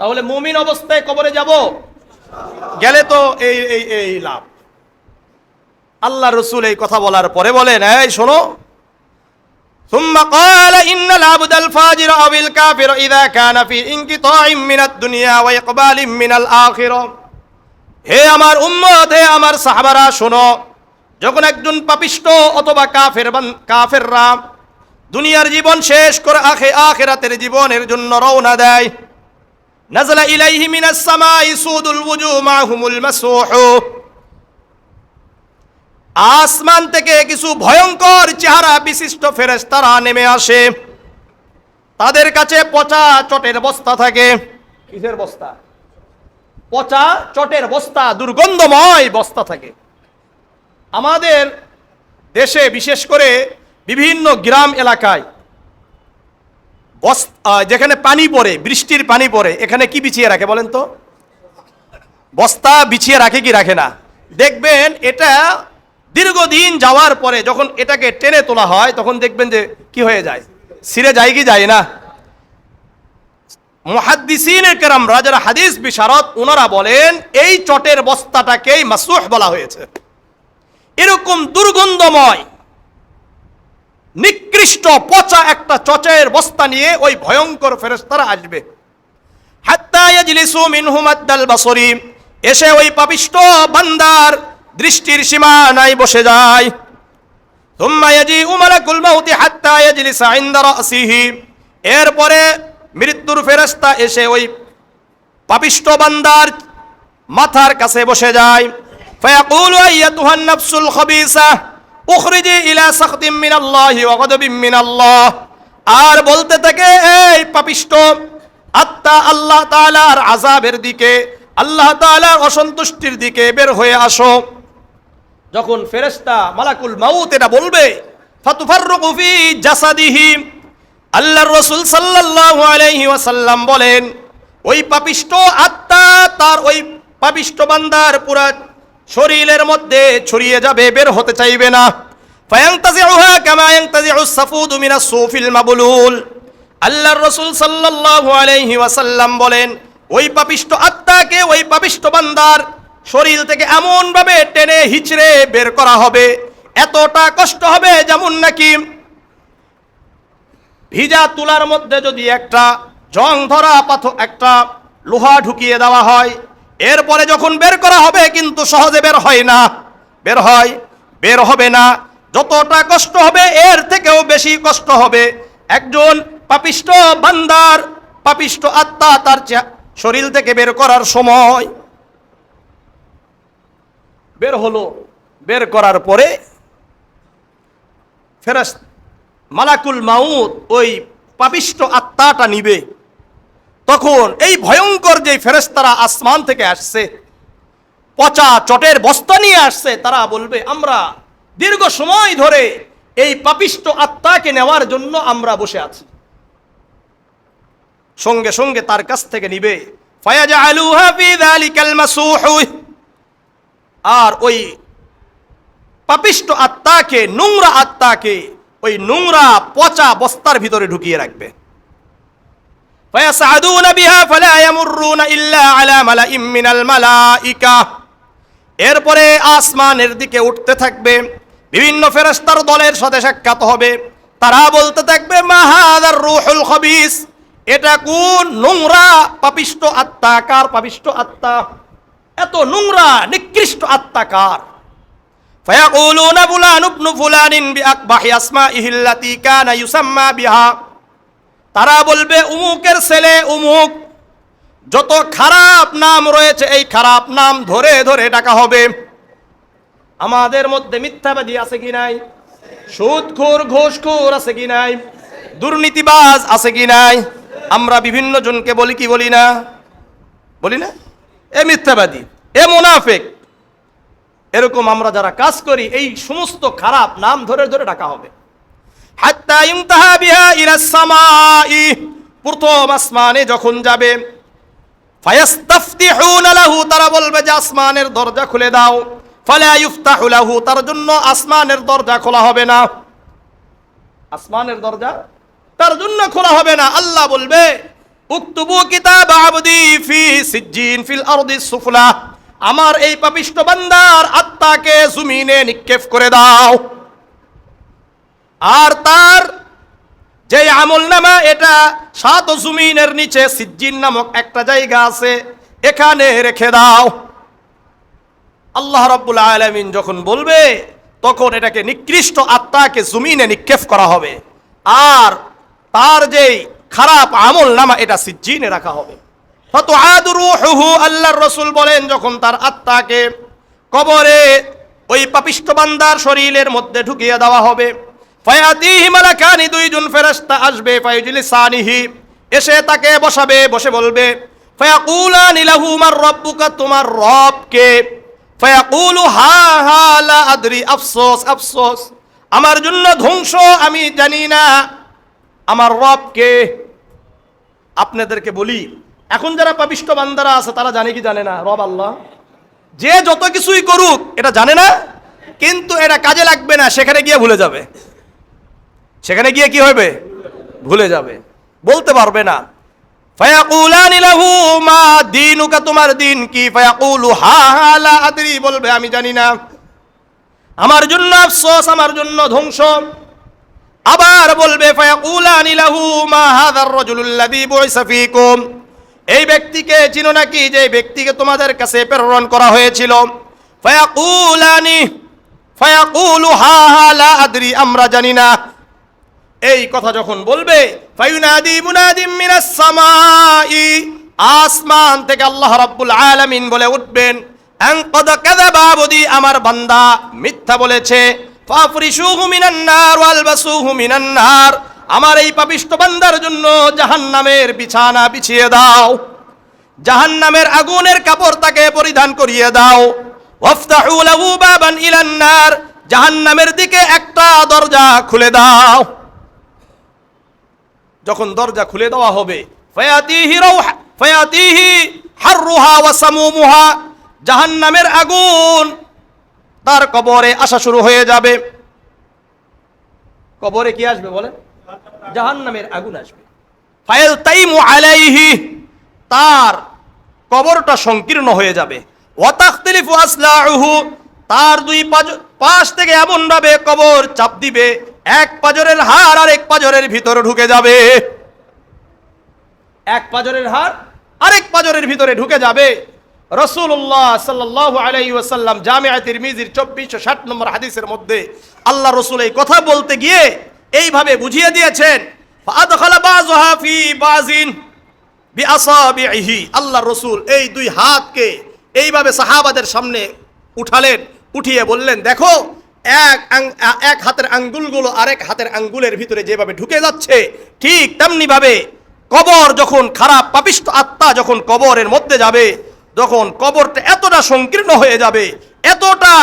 Speaker 1: তাহলে মুমিন অবস্থায় কবরে যাব, গেলে তো এই লাভ। আল্লাহ রাসূল এই কথা বলার পরে বলেন, এই শোনো, ثم قال إن العبد الفاجر أو الكافر إذا كان في انقطاع من الدنيا وإقبال من الآخرة। হে আমার উম্মত, হে আমার সাহাবারা, শোনো, যখন একজন পাপিষ্ট অথবা কাফেররা দুনিয়ার জীবন শেষ করে আখিরাতের জীবনের জন্য রওনা দেয়, নাযলা ইলাইহি মিনাস সামাই সুদুল ওয়ুজু মাহুমুল মাসউহু, আসমান থেকে কিছু ভয়ঙ্কর চেহারা বিশিষ্ট ফেরেশতারা নেমে আসে। তাদের কাছে পচা চটের বস্তা থাকে। কিসের বস্তা? পচা চটের বস্তা, দুর্গন্ধময় বস্তা থাকে। আমাদের দেশে বিশেষ করে বিভিন্ন গ্রাম এলাকায় যেখানে পানি পড়ে, বৃষ্টির পানি পড়ে, এখানে কি বিছিয়ে রাখে বলেন তো? বস্তা বিছিয়ে রাখে কি রাখে না? দেখবেন এটা দীর্ঘদিন যাওয়ার পরে যখন এটাকে টেনে তোলা হয় তখন দেখবেন যে কি হয়ে যায়, ছিঁড়ে যায় কি যায় না। মুহাদ্দিসিনে কেরামরা যারা হাদিস বিশারদ, ওনারা বলেন এই চটের বস্তাটাকেই মাসউহ বলা হয়েছে। এরকম দুর্গন্ধময় নিকৃষ্ট পচা একটা চটের বস্তা নিয়ে ওই ভয়ঙ্কর ফেরেশতারা আসবে। হাত্তা ইয়াজলিসু মিনহু মাদ্দাল বাসরি, এসে ওই পাপিষ্ট বান্দার দৃষ্টির সীমানায় বসে যায়। থুম্মা ইয়াজিউ মালাকুল মাউতি হাত্তা ইয়াজলিসা ইনদা রাসিহি, এরপরে মৃত্যুর ফেরেশতা এসে ওই পাপিষ্ট বান্দার মাথার কাছে বসে যায়। ফায়াকুলু আইয়াতুহান নাফসুল খাবিসা উখরিজি ইলা সাখতিম মিনাল্লাহি ওয়া গাদাবিম মিনাল্লাহ, আর বলতে থাকে, এই পাপিষ্ট আত্মা, আল্লাহ তাআলার আযাবের দিকে, আল্লাহ তাআলার অসন্তুষ্টির দিকে বের হয়ে আসো। যখন ফেরেশতা মালাকুল মাউত এটা বলবে, ফাতুফাররুকু ফি জাসাদিহি, আল্লাহর রাসূল সাল্লাল্লাহু আলাইহি ওয়াসাল্লাম বলেন, ওই পাপিষ্ট আত্মা তার ওই পাপিষ্ট বান্দার পুরা শরীরের মধ্যে ছড়িয়ে যাবে, বের হতে চাইবে না। ফায়ানতাজিউহা কামা ইয়ানতাজিউস সাফুদু মিনাস সুফিল মাবলুল, আল্লাহর রাসূল সাল্লাল্লাহু আলাইহি ওয়াসাল্লাম বলেন, ওই পাপিষ্ট আত্মাকে ওই পাপিষ্ট বান্দার শরীর থেকে এমন ভাবে টেনে হিচড়ে বের করা হবে, এতটা কষ্ট হবে যেমন নাকি ভিজা তুলার মধ্যে যদি একটা জং ধরা পাথর, একটা লোহা ঢুকিয়ে দেওয়া হয়, এরপরে যখন বের করা হবে কিন্তু সহজে বের হয় না, বের হবে না। যতটা কষ্ট হবে এর থেকেও বেশি কষ্ট হবে একজন পাপিষ্ট বান্দার পাপিষ্ট আত্মা তার শরীর থেকে বের করার সময়। বের হলো, বের করার পরে ফেরেশতা মালাকুল মাউত ওই পাপিষ্ট আত্মাটা নিবে। তখন এই ভয়ঙ্কর যে ফেরেশতারা আসমান থেকে আসছে, পচা চটের বস্তা নিয়ে আসছে, তারা বলবে, আমরা দীর্ঘ সময় ধরে এই পাপিষ্ট আত্মাকে নেওয়ার জন্য আমরা বসে আছি। সঙ্গে সঙ্গে তার কাছ থেকে নিবে। ফায়াজআলুহা ফি যালিকাল মাসউহ, আর ওই পাপিষ্ট আত্মাকে, নোংরা আত্মাকে ওই নোংরা পচা বস্তার ভিতরে ঢুকিয়ে রাখবে। ফায়াসআদুনা বিহা ফালা ইয়ামুররুনা ইল্লা আলা মালাইম মিনাল মালাইকা, এরপরে আসমানের দিকে উঠতে থাকবে, বিভিন্ন ফেরেশতার দলের সাথে সাক্ষাৎ হবে। তারা বলতে থাকবে, মা হাযার রূহুল খাবিস, এটা কোন নোংরা পাপিষ্ট আত্মা, কার পাপিষ্ট আত্মা, এত নোংরা নিকৃষ্ট আত্মা কার? ফায়াকুলুনা ফুলান ইবনু ফুলানিন বিআকবাহি আসমাইহি আল্লাতী কানা ইউসাম্মা বিহা, তারা বলবে উমুকের ছেলে উমুক, যত খারাপ নাম রয়েছে এই খারাপ নাম ধরে ধরে ডাকা হবে। আমাদের মধ্যে মিথ্যাবাদী আছে কি নাই? সুদখোর ঘুষখোর আছে কি নাই? দুর্নীতিবাজ আছে কি নাই? আমরা বিভিন্ন জনকে বলি কি বলি না? বলি না, এ মিথ্যাবাদী, এ মুনাফিক। এরকম আমরা যারা কাজ করি এই সমস্ত খারাপ নাম ধরে ধরে ডাকা হবে। হাত্তা ইনতাহা বিহা ইলাস সামাই, প্রথম আসমানে যখন যাবে, ফায়াস্তাফতিহুনা লাহু, তারা বলবে যে আসমানের দরজা খুলে দাও। ফালা ইফতাহু লাহু, তার জন্য আসমানের দরজা খোলা হবে না। আসমানের দরজা তার জন্য খোলা হবে না। আল্লাহ বলবে উকতুবু কিতাব আবদি ফি সিজ্জিন ফিল আরদি সুফলা, আমার এই পাপিষ্ঠ বান্দার আত্মাকে জমিনে নিক্ষেপ করে দাও। আর তার যে আমলনামা, এটা সাত জমিনের নিচে সিজ্জিন নামক একটা জায়গা আছে, এখানে রেখে দাও। আল্লাহ রাব্বুল আলামিন যখন বলবে, তখন এটাকে নিকৃষ্ট আত্মাকে জমিনে নিক্ষেপ করা হবে, আর তার যে খারাপ আমলনামা এটা সিজ্জিনে রাখা হবে। ফাতুআদু রূহুহু, আল্লাহর রাসূল বলেন, যখন তার আত্মাকে কবরে ওই পাপিষ্ঠ বান্দার শরীরের মধ্যে ঢুকিয়ে দেওয়া হবে, ফায়াতিহি মালাকানি, দুইজন ফেরেশতা আসবে, ফায়ুজলিসানিহি, এসে তাকে বসাবে, বসে বলবে, ফায়াকুলানি লাহু মার রাব্বুকা, তোমার রব কে? ফায়াকুলু হা হা লা আদরি, আফসোস আফসোস, আমার জন্য ধ্বংস, আমি জানি না আমার রব কে। আপনাদেরকে বলি, এখন যারা পাপিষ্ঠ বান্দারা আছে তারা জানে কি জানে না রব আল্লাহ? যে যত কিছুই করুক এটা জানে না, কিন্তু এটা কাজে লাগবে না, সেখানে গিয়ে ভুলে যাবে। সেখানে গিয়ে কি হবে? ভুলে যাবে, বলতে পারবে না। ফায়াকুলানি লাহু মা দীনুকা, তোমার দিন কি? ফায়াকুলু হা হা লা আদরি, বলবে আমি জানি না, আমার জন্য আফসোস, আমার জন্য ধ্বংস। আবার বলবে ফায়াকুলানি লাহু মা হাযার রাজুলুল্লাযী বুইসা ফীকুম, এই ব্যক্তিকে চিনো নাকি, যে ব্যক্তিকে তোমাদের কাছে প্রেরণ করা হয়েছিল? ফায়াকুলু হা হা লা আদরি, আমরা জানি না। এই কথা যখন বলবে, ফায়ুনাদি মুনাদিম মিনাস সামাই, আসমান থেকে আল্লাহ রাব্বুল আলামিন বলে উঠবেন, আন ক্বাদ কাযাবা আবদি, আমার বান্দা মিথ্যা বলেছে। ফাফরিশুহু মিনান নার ওয়ালবাসুহু মিনান নার, আমার এই পাপিষ্ঠ বান্দার জন্য জাহান্নামের বিছানা বিছিয়ে দাও, জাহান্নামের আগুনের কাপড় তাকে পরিধান করিয়ে দাও। ওয়াফতাহু লাহু বাবান ইলান নার, জাহান্নামের দিকে একটা দরজা খুলে দাও। যখন দরজা খুলে দেওয়া হবে, ফায়াতিহি হাররুহা ওয়া সামুমুহা, জাহান্নামের আগুন তার কবরে আসা শুরু হয়ে যাবে। কবরে কি আসবে বলেন? জাহান্নামের আগুন আসবে। ফায়ালতাইমু আলাইহি, তার কবরটা সংকীর্ণ হয়ে যাবে। ওয়া তাখতালিফু আসলাউহু, তার দুই পাশ থেকে এমন ভাবে কবর চাপ দিবে, এক পাজরের হাড় আরেক পাজরের ভিতরে ঢুকে যাবে, এক পাজরের হাড় আরেক পাজরের ভিতরে ঢুকে যাবে। রাসূলুল্লাহ সাল্লাল্লাহু আলাইহি ওয়াসাল্লাম জামিআ তিরমিজির 2460 নম্বর হাদিসের মধ্যে আল্লাহ রাসূল এই কথা বলতে গিয়ে এইভাবে বুঝিয়ে দিয়েছেন, ফাআদখালা বাযুহা ফি বাযিন বিআসাবিহি, আল্লাহ রাসূল এই দুই হাতকে এইভাবে সাহাবাদের সামনে উঠালেন, উঠিয়ে বললেন, দেখো এক হাতের আঙ্গুলগুলো আরেক হাতের আঙ্গুলের ভিতরে যেভাবে ঢুকে যাচ্ছে, ঠিক তেমনি ভাবে কবর যখন খারাপ পাপিষ্ঠ আত্মা যখন কবরের মধ্যে যাবে, তখন কবরটা এতটা সংকীর্ণ হয়ে যাবে, এতটা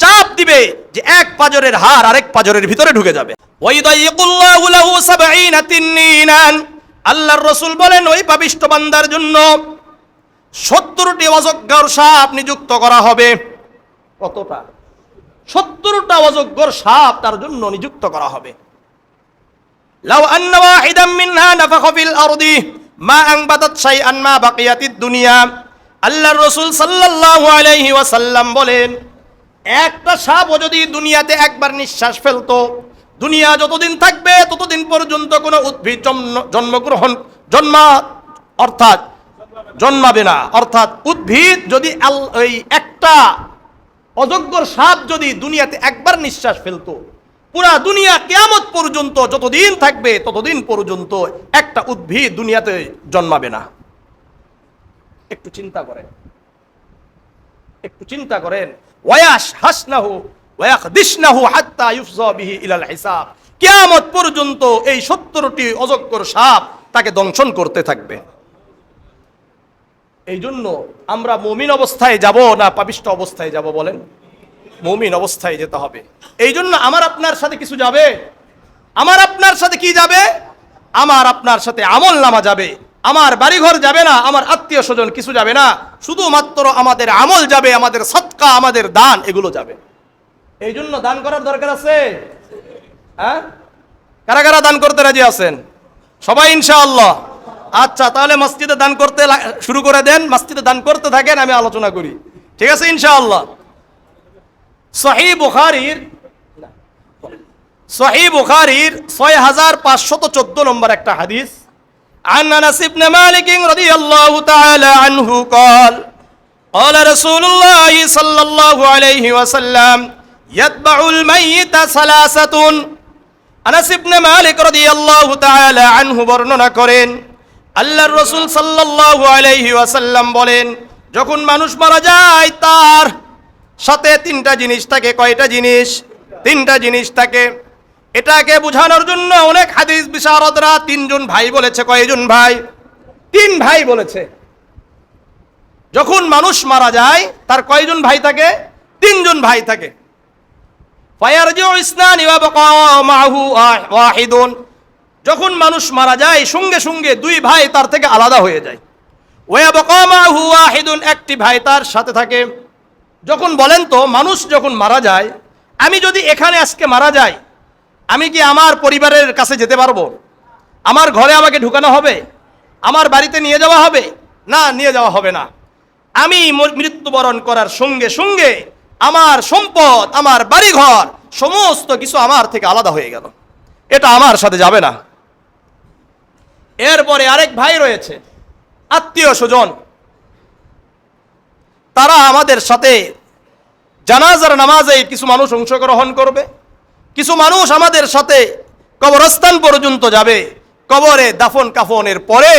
Speaker 1: চাপ দিবে যে এক পাজরের হাড় আরেক পাজরের ভিতরে ঢুকে যাবে। ওয়াইদাইকুল্লাহু লাহু 70 তিননিনান, আল্লাহর রাসূল বলেন ওই পাপিষ্ঠ বান্দার জন্য 70টি অজগর সাপ নিযুক্ত করা হবে। কতটা? 70টা অজগর সাপ তার জন্য নিযুক্ত করা হবে। লাউ আন্না ওয়াহিদাম মিনহা নাফাখা ফিল আরদি মা আনবাতাত শাইআন মা বাকিয়াতিদ দুনিয়া, আল্লাহর রাসূল সাল্লাল্লাহু আলাইহি ওয়াসাল্লাম বলেন, একটা সাপও যদি দুনিয়াতে একবার নিঃশ্বাস ফেলতো, দুনিয়া যতদিন থাকবে ততদিন পর্যন্ত কোনো উদ্ভিদ জন্মাবে না। অর্থাৎ উদ্ভিদ যদি এই একটা অজগর সাপ যদি দুনিয়াতে একবার নিঃশ্বাস ফেলতো, পুরা দুনিয়া কিয়ামত পর্যন্ত যতদিন থাকবে ততদিন পর্যন্ত একটা উদ্ভিদ দুনিয়াতে জন্মাবে না। একটু চিন্তা করেন, একটু চিন্তা করেন। ওয়ায়াশ হাসনাহু ওয়ায়াখদিশনাহু হাত্তা ইউফযা বিহি ইলাল হিসাব, কিয়ামত পর্যন্ত এই 70টি অজগর সাপ তাকে দংশন করতে থাকবে। এই জন্য আমরা মুমিন অবস্থায় যাব না পাপিষ্ঠ অবস্থায় যাব বলেন? মুমিন অবস্থায় যেতে হবে। এই জন্য আমার আপনার সাথে কিছু যাবে, আমার আপনার সাথে কি যাবে? আমার আপনার সাথে আমল নামা যাবে। আমার বাড়িঘর যাবে না, আমার আত্মীয় স্বজন কিছু যাবে না, শুধুমাত্র আমাদের আমল যাবে, আমাদের সদকা, আমাদের দান, এগুলো যাবে। এই জন্য দান করার দরকার আছে। হ্যাঁ, কারা কারা দান করতে রাজি আছেন? সবাই ইনশাআল্লাহ। আচ্ছা, তাহলে মসজিদে দান করতে শুরু করে দেন, মসজিদে দান করতে থাকেন, আমি আলোচনা করি, ঠিক আছে ইনশাআল্লাহ। সহিহ বুখারীর 6514 নম্বর একটা হাদিস, عن أنس بن مالك رضي الله تعالى عنه قال قال رسول الله صلى الله عليه وسلم يتبع الميت ثلاثة। আনাস ইবনে মালিক রাদিয়াল্লাহু তাআলা আনহু বর্ণনা করেন, আল্লাহর রাসূল সাল্লাল্লাহু আলাইহি ওয়াসাল্লাম বলেন, যখন মানুষ মারা যায় তার সাথে তিনটা জিনিস থাকে। কয়টা জিনিস? তিনটা জিনিস থাকে। এটাকে বোঝানোর জন্য অনেক হাদিস বিশারদরা তিনজন ভাই বলেছে। কয়জন ভাই? তিন ভাই বলেছে। যখন মানুষ মারা যায় তার কয়জন ভাই থাকে? তিনজন ভাই থাকে। যখন মানুষ মারা যায় সঙ্গে সঙ্গে দুই ভাই তার থেকে আলাদা হয়ে যায়। একটি ভাই তার সাথে থাকে। যখন বলেন তো, মানুষ যখন মারা যায়, আমি যদি এখানে আজকে মারা যাই, আমি কি আমার পরিবারের কাছে যেতে পারবো? আমার ঘরে আমাকে ঢুকানো হবে? আমার বাড়িতে নিয়ে যাওয়া হবে? না, নিয়ে যাওয়া হবে না। আমি মৃত্যুবরণ করার সঙ্গে সঙ্গে আমার সম্পদ, আমার বাড়িঘর, সমস্ত কিছু আমার থেকে আলাদা হয়ে গেল, এটা আমার সাথে যাবে না। এরপরে আরেক ভাই রয়েছে, আত্মীয় স্বজন, তারা আমাদের সাথে জানাজার নামাজে কিছু মানুষ অংশগ্রহণ করবে, কিছু মানুষ আমাদের সাথে কবরস্থান পর্যন্ত যাবে, কবরে দাফন কাফনের পরে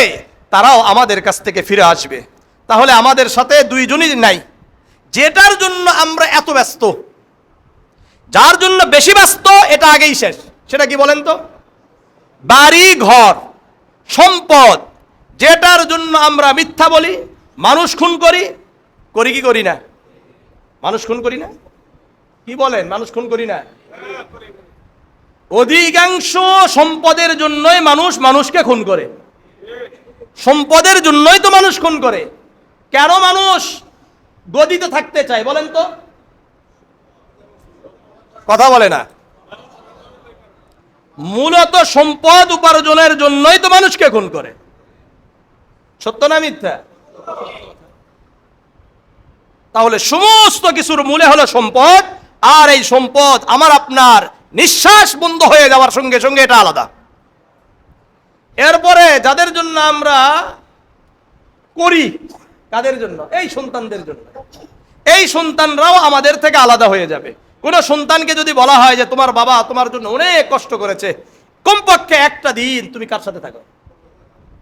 Speaker 1: তারাও আমাদের কাছ থেকে ফিরে আসবে। তাহলে আমাদের সাথে দুইজনই নাই। যেটার জন্য আমরা এত ব্যস্ত, যার জন্য বেশি ব্যস্ত, এটা আগেই শেষ। সেটা কি বলেন তো? বাড়ি ঘর, সম্পদ, যেটার জন্য আমরা মিথ্যা বলি, মানুষ খুন করি, করি কি করি না? মানুষ খুন করি না? কি বলেন, মানুষ খুন করি না? অধিকাংশ সম্পদের জন্যই মানুষ মানুষকে খুন করে। সম্পদের জন্যই তো মানুষ খুন করে। কেন মানুষ গদিতে থাকতে চায় বলেন তো? কথা বলে না। মূলত সম্পদ উপার্জনের জন্যই তো মানুষকে খুন করে। সত্য না মিথ্যা? তাহলে সমস্ত কিছুর মূলে হলো সম্পদ, আর এই সম্পদ আমার আপনার নিঃশ্বাস বন্ধ হয়ে যাওয়ার সঙ্গে সঙ্গে এটা আলাদা। এরপরে যাদের জন্য আমরা করি, কাদের জন্য? এই সন্তানদের জন্য। এই সন্তানরাও আমাদের থেকে আলাদা হয়ে যাবে। কোন সন্তানকে যদি বলা হয় যে তোমার বাবা তোমার জন্য অনেক কষ্ট করেছে, কমপক্ষে একটা দিন তুমি কার সাথে থাকো?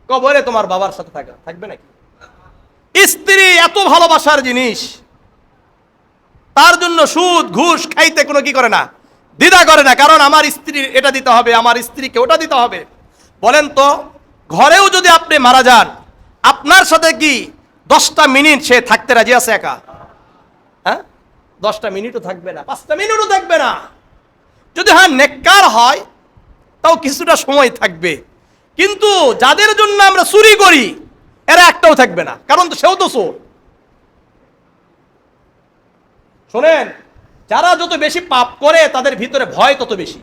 Speaker 1: কবরে তোমার বাবার সাথে থাকবে নাকি? স্ত্রী এত ভালোবাসার জিনিস, তার জন্য সুদ ঘুষ খাইতে কোনো কি করে না, দ্বিধা করে না। কারণ আমার স্ত্রীর এটা দিতে হবে, আমার স্ত্রীকে ওটা দিতে হবে। বলেন তো, ঘরেও যদি আপনি মারা যান, আপনার সাথে কি 10টা মিনিট সে থাকতে রাজি আছে একা? হ্যাঁ, 10টা মিনিটও থাকবে না, 5টা মিনিটও থাকবে না। যদি হ্যাঁ নেককার হয় তাও কিছুটা সময় থাকবে। কিন্তু যাদের জন্য আমরা চুরি করি, এরা একটাও থাকবে না, কারণ তো সেও তো চোর। শোনেন, যারা যত বেশি পাপ করে তাদের ভিতরে ভয় তত বেশি,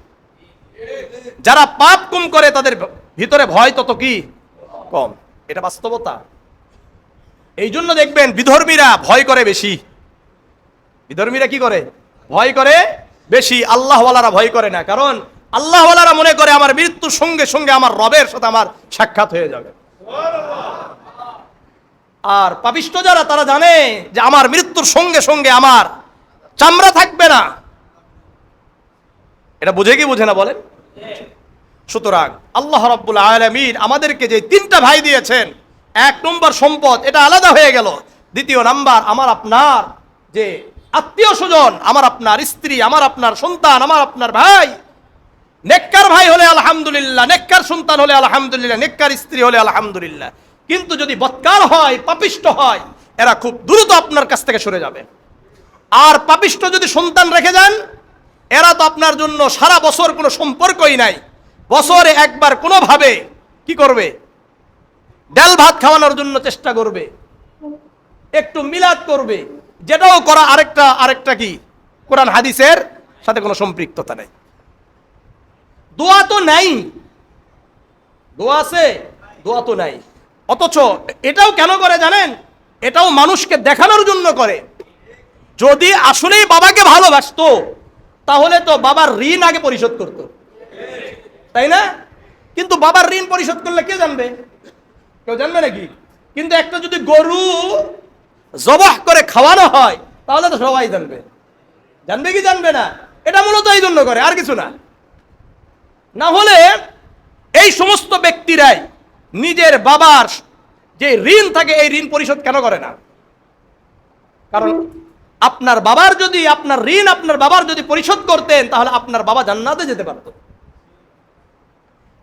Speaker 1: যারা পাপ কম করে তাদের ভিতরে ভয় তত কি কম। এটা বাস্তবতা। এই জন্য দেখবেন বিধর্মীরা ভয় করে বেশি। বিধর্মীরা কি করে? ভয় করে বেশি। আল্লাহওয়ালারা ভয় করে না, কারণ আল্লাহওয়ালারা মনে করে আমার মৃত্যুর সঙ্গে সঙ্গে আমার রবের সাথে আমার সাক্ষাৎ হয়ে যাবে। আর পাপিষ্ঠ যারা, তারা জানে যে আমার মৃত্যুর সঙ্গে সঙ্গে আমার চামড়া থাকবে না। এটা বুঝে কি বুঝে না বলেন? সুতরাং আল্লাহ রাব্বুল আলামিন আমাদেরকে যে 3টা ভাই দিয়েছেন, 1 নম্বর সম্পদ, এটা আলাদা হয়ে গেল। 2 নাম্বার আমার আপনার যে আত্মীয় স্বজন, আমার আপনার স্ত্রী, আমার আপনার সন্তান, আমার আপনার ভাই। নেককার ভাই হলে আলহামদুলিল্লাহ, নেককার সন্তান হলে আলহামদুলিল্লাহ, নেককার স্ত্রী হলে আলহামদুলিল্লাহ। কিন্তু যদি বদকার হয়, পাপিষ্ঠ হয়, এরা খুব দ্রুত আপনার কাছ থেকে সরে যাবে। আর পাপিষ্ঠ যদি সন্তান রেখে যান, এরা তো আপনার জন্য সারা বছর কোনো সম্পর্কই নাই। বছরে একবার কোনোভাবে কি করবে? ডাল ভাত খাওয়ানোর জন্য চেষ্টা করবে, একটু মিলাদ করবে, যেটাও করা আরেকটা কি কোরআন হাদিসের সাথে কোনো সম্পৃক্ততা নেই। দোয়া তো নাই, দোয়া আছে, দোয়া তো নাই। অথচ এটাও কেন করে জানেন? এটাও মানুষকে দেখানোর জন্য করে। যদি আসলেই বাবাকে ভালোবাসতো তাহলে তো বাবার ঋণ আগে পরিশোধ করতো, তাই না? কিন্তু বাবার ঋণ পরিশোধ করলে কে জানবে? কেউ জানবে নাকি? কিন্তু একটা যদি গরু জবাহ করে খাওয়ানো হয় তাহলে তো সবাই জানবে। জানবে কি জানবে না? এটা মূলত এই জন্য করে, আর কিছু না। না হলে এই সমস্ত ব্যক্তিরাই নিজের বাবার যে ঋণ থাকে এই ঋণ পরিশোধ কেন করে না? কারণ আপনার বাবার যদি আপনার ঋণ আপনার বাবার যদি পরিশোধ করতেন তাহলে আপনার বাবা জান্নাতে যেতে পারত।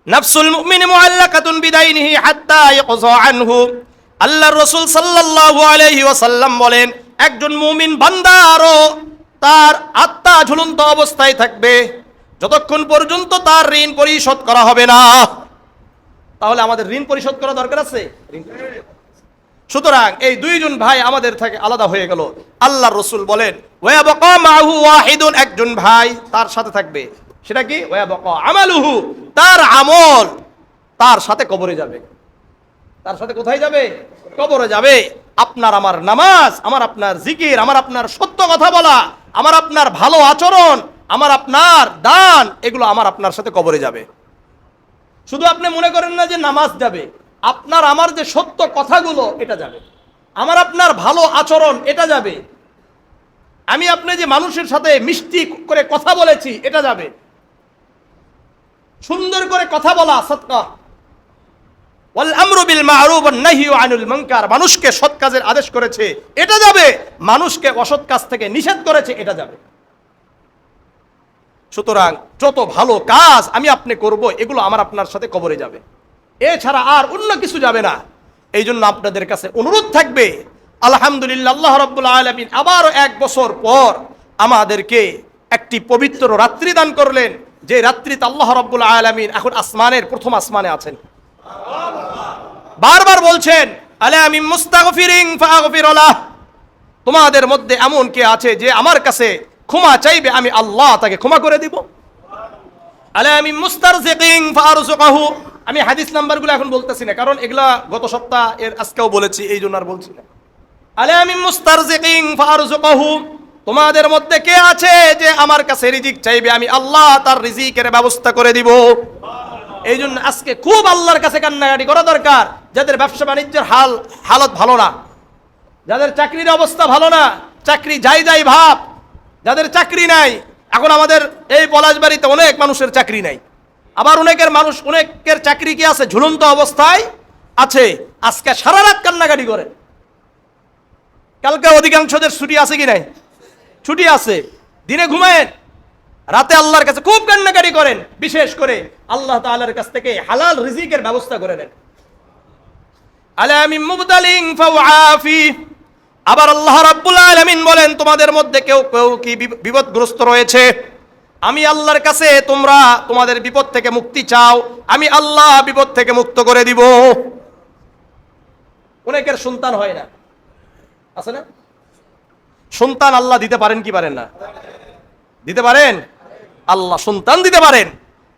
Speaker 1: নাফসুল মুমিন মুআল্লাকাতুন বিদাইনিহি হাত্তা ইয়াকযা আনহু। আল্লাহর রাসূল সাল্লাল্লাহু আলাইহি ওয়াসাল্লাম বলেন, একজন মুমিন বান্দারও তার আত্মা ঝুলন্ত অবস্থায় থাকবে যতক্ষণ পর্যন্ত তার ঋণ পরিশোধ করা হবে না। তাহলে আমাদের ঋণ পরিশোধ করা দরকার আছে। সুতরাং এই দুইজন ভাই আমাদের থেকে আলাদা হয়ে গেল। আল্লাহর রাসূল বলেন, ওয়ায়াবকা মাহু ওয়াহিদুন, একজন ভাই তার সাথে থাকবে। সেটা কি? ওয়ায়াবকা আমালুহু, তার আমল তার সাথে কবরে যাবে। তার সাথে কোথায় যাবে? কবরে যাবে। আপনার আমার নামাজ, আমার আপনার জিকির, আমার আপনার সত্য কথা বলা, আমার আপনার ভালো আচরণ, আমার আপনার দান, এগুলো আমার আপনার সাথে কবরে যাবে। শুধু আপনি মনে করেন না যে নামাজ যাবে, আপনার আমার যে সত্য কথাগুলো এটা যাবে, আমার আপনার ভালো আচরণ এটা যাবে, আমি আপনি যে মানুষের সাথে মিষ্টি করে কথা বলেছি এটা যাবে, সুন্দর করে কথা বলা সদকা, ওয়াল আমরু বিল মা'রুফ ওয়ান নাহয়ু আনিল মুনকার, মানুষকে সৎ কাজের আদেশ করেছে এটা যাবে, মানুষকে অসৎ কাজ থেকে নিষেধ করেছে এটা যাবে। সুতরাং যত ভালো কাজ আমি আপনি করব এগুলো আমার আপনার সাথে কবরে যাবে, এছাড়া আর অন্য কিছু যাবে না। এই জন্য আপনাদের কাছে অনুরোধ থাকবে, আলহামদুলিল্লাহ আল্লাহ রাব্বুল আলামিন আবারও 1 বছর পর আমাদেরকে একটি পবিত্র রাত্রি দান করলেন, যে রাত্রিতে আল্লাহ রাব্বুল আলামিন এখন আসমানের প্রথম আসমানে আছেন। বারবার বলছেন, আলা মিন মুস্তাগফিরিন ফাগফির লাহ, তোমাদের মধ্যে এমন কে আছে যে আমার কাছে ক্ষমা চাইবে, আমি আল্লাহ তাকে ক্ষমা করে দিব। আলা মিন মুস্তারজিকিন ফারযুকহু, আমি হাদিস নাম্বারগুলো এখন বলতেছি না, কারণ এগুলা গত সপ্তাহ এর আজকেও বলেছি, এই জন্য আর বলছি না। আলা মিন মুস্তারজিকিন ফারযুকহু, তোমাদের মধ্যে কে আছে যে আমার কাছে রিজিক চাইবে, আমি আল্লাহ তার রিজিকের ব্যবস্থা করে দিব। এই জন্য আজকে খুব আল্লাহর কাছে কান্নাকাটি করা দরকার, যাদের ব্যবসা বাণিজ্যের হালত ভালো না, যাদের চাকরির অবস্থা ভালো না, চাকরি যাই ভাব, যাদের চাকরি নাই। এখন আমাদের এই পলাশবাড়িতে অনেক মানুষের চাকরি নাই, আবার অনেকের চাকরি কি আছে, ঝুলন্ত অবস্থায় আছে। আজকে সারা রাত কান্নাকাটি করে, কালকে অধিকাংশদের ছুটি আছে কি নাই? ছুটি আছে, দিনে ঘুমায়েন, রাতে আল্লাহর কাছে খুব কান্নাকাটি করেন, বিশেষ করে আল্লাহ তাআলার কাছ থেকে হালাল রিজিকের ব্যবস্থা করে নেন। আলা মিন মুবতালিন ফাওয়াফি, আবার আল্লাহ রাব্বুল আলামিন বলেন, তোমাদের মধ্যে কেউ কি বিপদগ্রস্ত রয়েছে, আমি আল্লাহর কাছে তোমরা তোমাদের বিপদ থেকে মুক্তি চাও, আমি আল্লাহ বিপদ থেকে মুক্ত করে দিব। অনেকের সন্তান হয় না, আছে না? সন্তান আল্লাহ দিতে পারেন কি পারেন না? দিতে পারেন, আল্লাহ সন্তান দিতে পারেন।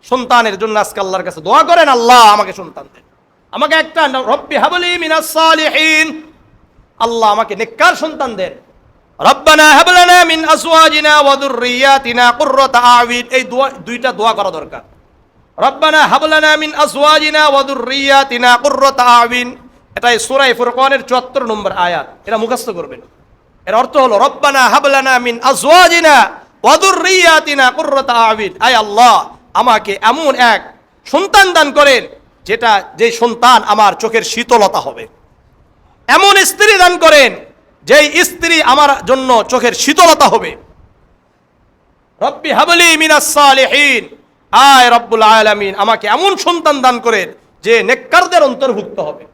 Speaker 1: সন্তানের জন্য আজকে আল্লাহর কাছে দোয়া করেন, আল্লাহ আমাকে সন্তান দেন, আমাকে একটা রব্বি হাবলি মিনাস সালিহিন, আল্লাহ আমাকে নেককার সন্তান দেন। রব্বানা হাব লানা মিন আজওয়াজিনা ওয়া যুররিয়াতিনা কুররাতা আ'য়ুন, এই দুইটা দোয়া করা দরকার। রব্বানা হাব লানা মিন আজওয়াজিনা ওয়া যুররিয়াতিনা কুররাতা আ'য়ুন, এটা সূরা ফুরকানের 74 নম্বর আয়াত, এটা মুখস্থ করবেন। এর অর্থ হলো রব্বানা হাব লানা মিন আজওয়াজিনা ওয়া যুররিয়াতিনা কুররাতা আ'য়ুন, আয় আল্লাহ আমাকে এমন এক সন্তান দান করেন যে সন্তান আমার চোখের শীতলতা হবে, এমন স্ত্রী দান করেন যেই স্ত্রী আমার জন্য চোখের শীতলতা হবে। রব্বি হাবলি মিনাস সালিহিন, আয় রব্বুল আলামিন আমাকে এমন সন্তান দান করেন যে নেককারদের অন্তর্ভুক্ত হবে।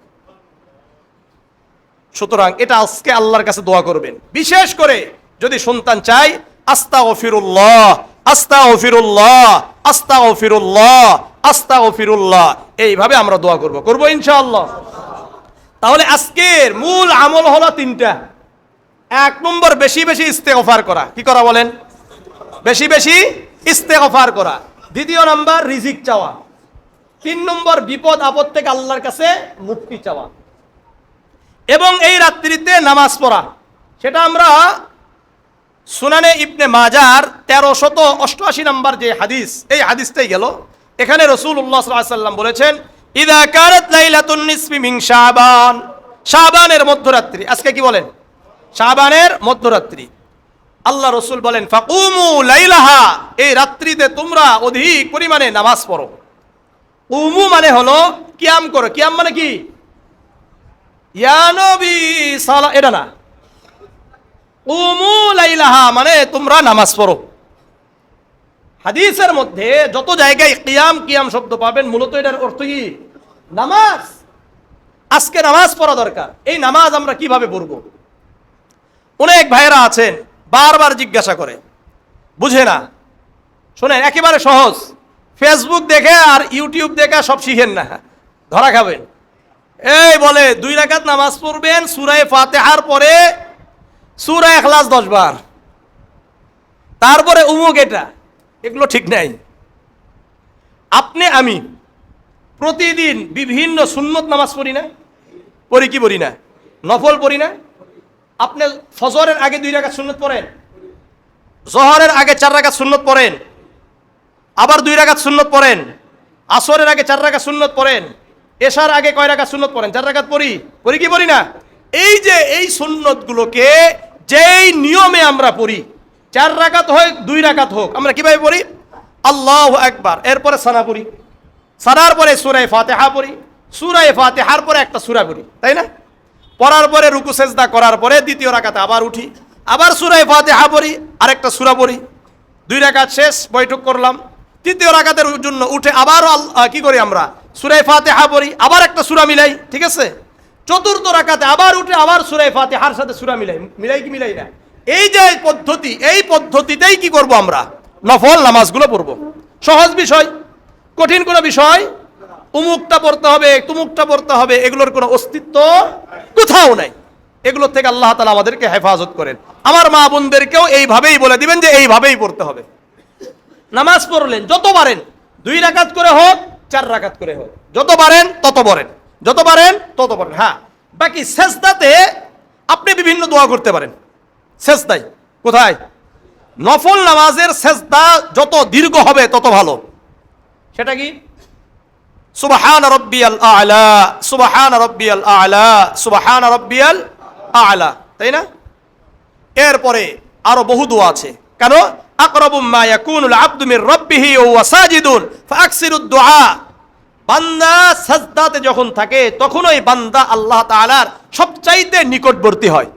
Speaker 1: সুতরাং এটা আজকে আল্লাহর কাছে দোয়া করবেন, বিশেষ করে যদি সন্তান চাই, আস্তাগফিরুল্লাহ আস্তাগফিরুল্লাহ আস্তাগফিরুল্লাহ আস্তাগফিরুল্লাহ, এইভাবে আমরা দোয়া করব ইনশাআল্লাহ। তাহলে আজকের মূল আমল হলো তিনটা। এক নম্বর, বেশি বেশি ইস্তেগফার করা। কি করা বলেন? বেশি বেশি ইস্তেগফার করা। দ্বিতীয় নাম্বার, রিজিক চাওয়া। তিন নম্বর, বিপদ আপদ থেকে আল্লাহর কাছে মুক্তি চাওয়া। এবং এই রাত্রিতে নামাজ পড়া, সেটা আমরা সুনানে ইবনে মাজার 1388 নম্বর যে হাদিস, এই হাদিসটাই গেল। এখানে রাসূলুল্লাহ সাল্লাল্লাহু আলাইহি ওয়াসাল্লাম বলেছেন, ইযা কানাত লাইলাতুন নিসফি মিন শাবান, শাবানের মধ্যরাত্রি। আজকে কি বলেন? শাবানের মধ্যরাত্রি। আল্লাহ রসুল বলেন, ফাকুমু লাইলাহা, এই রাত্রিতে তোমরা অধিক পরিমাণে নামাজ পড়ো। কুমু মানে হলো কিয়াম করো। কিয়াম মানে কি? ইয়া নবী সালা, এটা না। কুমু লাইলাহা মানে তোমরা নামাজ পড়ো। হাদিসের মধ্যে যত জায়গায় কিয়াম কিয়াম শব্দ পাবেন, মূলত এটার অর্থ কি? নামাজ। আজকে নামাজ পড়া দরকার। এই নামাজ আমরা কিভাবে পড়বো? অনেক ভাইয়েরা আছেন বারবার জিজ্ঞাসা করে, বুঝে না। শোনেন, একেবারে সহজ। ফেসবুক দেখে আর ইউটিউব দেখে সব শিখেন না, ধরা খাবেন। এই বলে 2 রাকাত নামাজ পড়বেন, সূরা ফাতিহার পরে সূরা ইখলাস 10 বার, তারপরে উমুক। এগুলো ঠিক নাই। আপনি আমি প্রতিদিন বিভিন্ন সুন্নত নামাজ পড়ি না? পড়ি কি পড়ি না? নফল পড়ি না? আপনি ফজরের আগে 2 রাকাত সুন্নত পড়েন, জোহরের আগে 4 রাকাত সুন্নত পড়েন, আবার 2 রাকাত সুন্নত পড়েন, আসরের আগে 4 রাকাত সুন্নত পড়েন, এশার আগে কয় রাকাত সুন্নত পড়েন? 4 রাকাত পড়ি কি পড়ি না? এই যে এই সুন্নতগুলোকে যেই নিয়মে আমরা পড়ি, 4 রাকাত হোক 2 রাকাত হোক, আমরা কিভাবে পড়ি? আল্লাহু আকবার, এরপরে সানা পড়ি, সানার পরে সূরা ফাতিহা পড়ি, সূরা ফাতিহার পরে একটা সূরা পড়ি, তাই না? পড়ার পরে রুকু সেজদা করার পরে দ্বিতীয় রাকাতে আবার উঠি, আবার সূরা ফাতিহা পড়ি, আরেকটা সূরা পড়ি, 2 রাকাত শেষ, বৈঠক করলাম। তৃতীয় রাকাতের জন্য উঠে আবার কি করি আমরা? সূরা ফাতিহা পড়ি, আবার একটা সূরা মিলাই, ঠিক আছে? চতুর্থ রাকাতে আবার উঠে আবার সূরা ফাতিহার সাথে সূরা মিলাই কি মিলাই না? এই যে পদ্ধতি, এই পদ্ধতিতেই কি করব আমরা? নফল নামাজগুলো পড়ব। সহজ বিষয়, কঠিন কোনো বিষয়। উমুকটা পড়তে হবে, তুমুকটা পড়তে হবে, এগুলোর কোনো অস্তিত্ব কোথাও নাই। এগুলোর থেকে আল্লাহ তাআলা আমাদেরকে হেফাজত করেন। আমার মা বোনদেরকেও এইভাবেই বলে দিবেন যে এইভাবেই পড়তে হবে। নামাজ পড়লেন যত পারেন, 2 রাকাত করে হোক 4 রাকাত করে হোক, যত পারেন তত পড়েন, যত পারেন তত পড়েন। হ্যাঁ, বাকি সেজদাতে আপনি বিভিন্ন দোয়া করতে পারেন। সেজদায় কোথায়? নফল নামাজের সেজদা যত দীর্ঘ হবে তত ভালো। সেটা কি? সুবহান রাব্বিয়াল আ'লা, সুবহান রাব্বিয়াল আ'লা, সুবহান রাব্বিয়াল আ'লা, তাই না? এরপরে আরো বহু দোয়া আছে। কেন? আকরাবু মা ইয়াকুনুল আবদু মির রাব্বিহি ওয়া হুয়া সাজিদুন ফাকসিরুদ দুআ। বান্দা সাজদাতে যখন থাকে তখনই বান্দা আল্লাহ তাআলার সবচাইতে নিকটবর্তী হয়।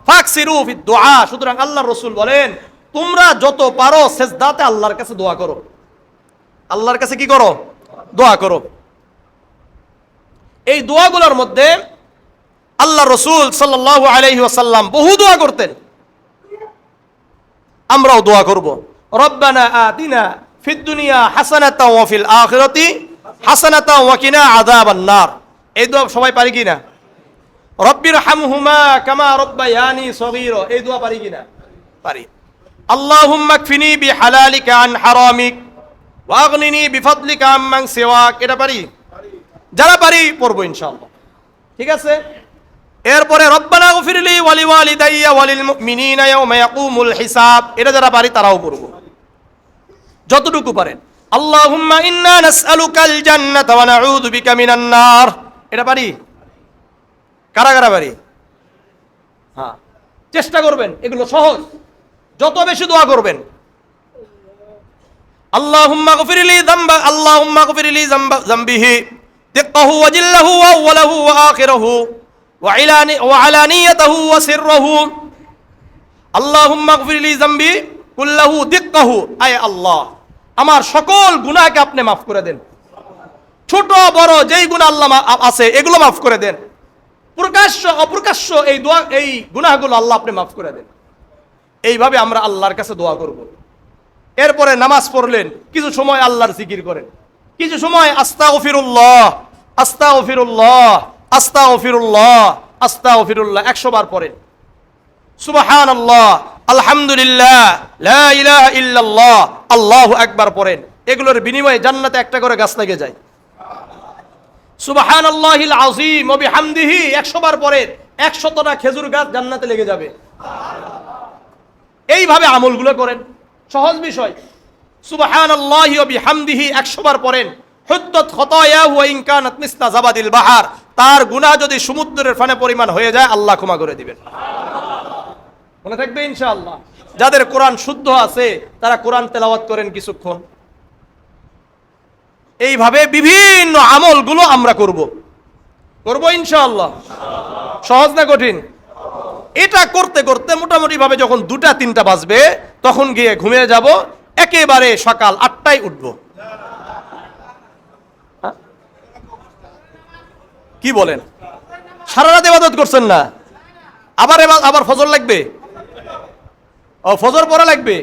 Speaker 1: ফাকসিরু ফিদ দুআ। সুতরাং আল্লাহর রাসূল বলেন, তোমরা যত পারো সাজদাতে আল্লাহর কাছে দোয়া করো। আল্লাহর কাছে কি করো? দোয়া করো। এই দোয়াগুলোর মধ্যে আল্লাহ রাসূল সাল্লাল্লাহু আলাইহি ওয়াসাল্লাম বহু দোয়া করতেন। আমরাও দোয়া করব। রব্বানা আতিনা ফিদ দুনিয়া হাসানাতাও ওয়া ফিল আখিরাতি হাসানাতাও ওয়া কিনা আযাবান নার। এই দোয়া সবাই পারি কি না? রব্বির হামহুমা কামা রব্বায়ানি সগীরা, এই দোয়া পারি কি না? পারি। আল্লাহুম্মা কফিনি বিহালালিকা আন হারামিক ওয়া আগনিনি বিফাদলিকা আম্মান সিওয়াক, এটা পারি? যারা পারি পড়বো ইনশাআল্লাহ, ঠিক আছে? এরপরে রব্বানা গফিরলি ওয়া লিওয়ালিদাইয়া ওয়া লিল মুমিনিনা ইয়াওমা ইয়াকুমুল হিসাব, এটা যারা পারি তারাও পড়বো যতটুকু পারেন। আল্লাহুম্মা ইন্না নাসআলুকাল জান্নাতা ওয়া নাউযু বিকা মিনান নার, এটা পারি? কারা কারা পারি? হ্যাঁ, চেষ্টা করবেন, এগুলো সহজ। যত বেশি দোয়া করবেন। আল্লাহুম্মা গফিরলি যামবা, আল্লাহুম্মা গফিরলি যামবিহি দিক্কাহু ওয়া জিল্লাহু ওয়া আউওয়ালাহু ওয়া আখিরাহু ওয়া আলানিয়াতাহু ওয়া সিররাহু। আল্লাহুম্মা গফিরলি যামবি কুল্লাহু দিক্কাহু, আয় আল্লাহ আমার সকল গুনাহকে আপনি মাফ করে দেন। ছোট বড় যেই গুনাহ আল্লাহ আছে এগুলো মাফ করে দেন। প্রকাশ্য অপ্রকাশ্য এই দোয়া, এই গুনাহগুলো আল্লাহ আপনি মাফ করে দেন। এইভাবে আমরা আল্লাহর কাছে দোয়া করব। এরপরে নামাজ পড়লেন, কিছু সময় আল্লাহর জিকির করেন, কিছু সময় আস্তাগফিরুল্লাহ আস্তাগফিরুল্লাহ, আস্তাগফিরুল্লাহ, আস্তাগফিরুল্লাহ 100 বার পড়েন। সুবহানাল্লাহ, আলহামদুলিল্লাহ, লা ইলাহা ইল্লাল্লাহ, আল্লাহু আকবার পড়েন। এগুলোর বিনিময়ে জান্নাতে একটা করে গাছ লেগে যায়। সুবহানাল্লাহিল আযীম ওয়া বিহামদিহি 100 বার পড়েন, 100টা খেজুর গাছ জান্নাতে লেগে যাবে। এইভাবে আমলগুলো করেন, সহজ বিষয়। সুবহানাল্লাহি ওয়া বিহামদিহি 100 বার পড়েন। হুত্তাত খতায়াহু ওয়া ইন কানাত মিসলা জাবাদিল বাহার, তার গুনাহ যদি সমুদ্রের ফানা পরিমাণ হয়ে যায় আল্লাহ ক্ষমা করে দিবেন। মনে থাকবে ইনশাআল্লাহ। যাদের কোরআন শুদ্ধ আছে তারা কোরআন তেলাওয়াত করেন কিছুক্ষণ। এইভাবে বিভিন্ন আমলগুলো আমরা করব ইনশাআল্লাহ। সহজ না কঠিন? এটা করতে করতে মোটামুটি ভাবে যখন 2টা-3টা বাজবে তখন গিয়ে ঘুমিয়ে যাব, একেবারে সকাল 8টায় উঠব। কি বলেন? সারা রাত ইবাদত করছেন না? আবার ফজর লাগবে? ও, ফজর পড়া লাগবে।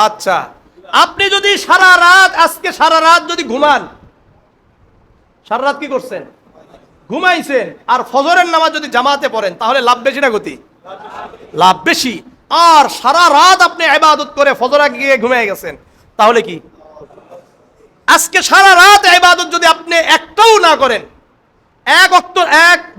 Speaker 1: আচ্ছা, আপনি যদি সারা রাত, আজকে সারা রাত যদি ঘুমান, সারা রাত কি করছেন? ঘুমাইছেন। আর ফজরের নামাজ যদি জামাতে পড়েন তাহলে লাভ বেশি না ক্ষতি? লাভ বেশি। আর সারা রাত আপনি ইবাদত করে ফজর আগে গিয়ে ঘুমিয়ে গেছেন, তাহলে কি? আজকে সারা রাত ইবাদত যদি আপনি একটাও না করেন,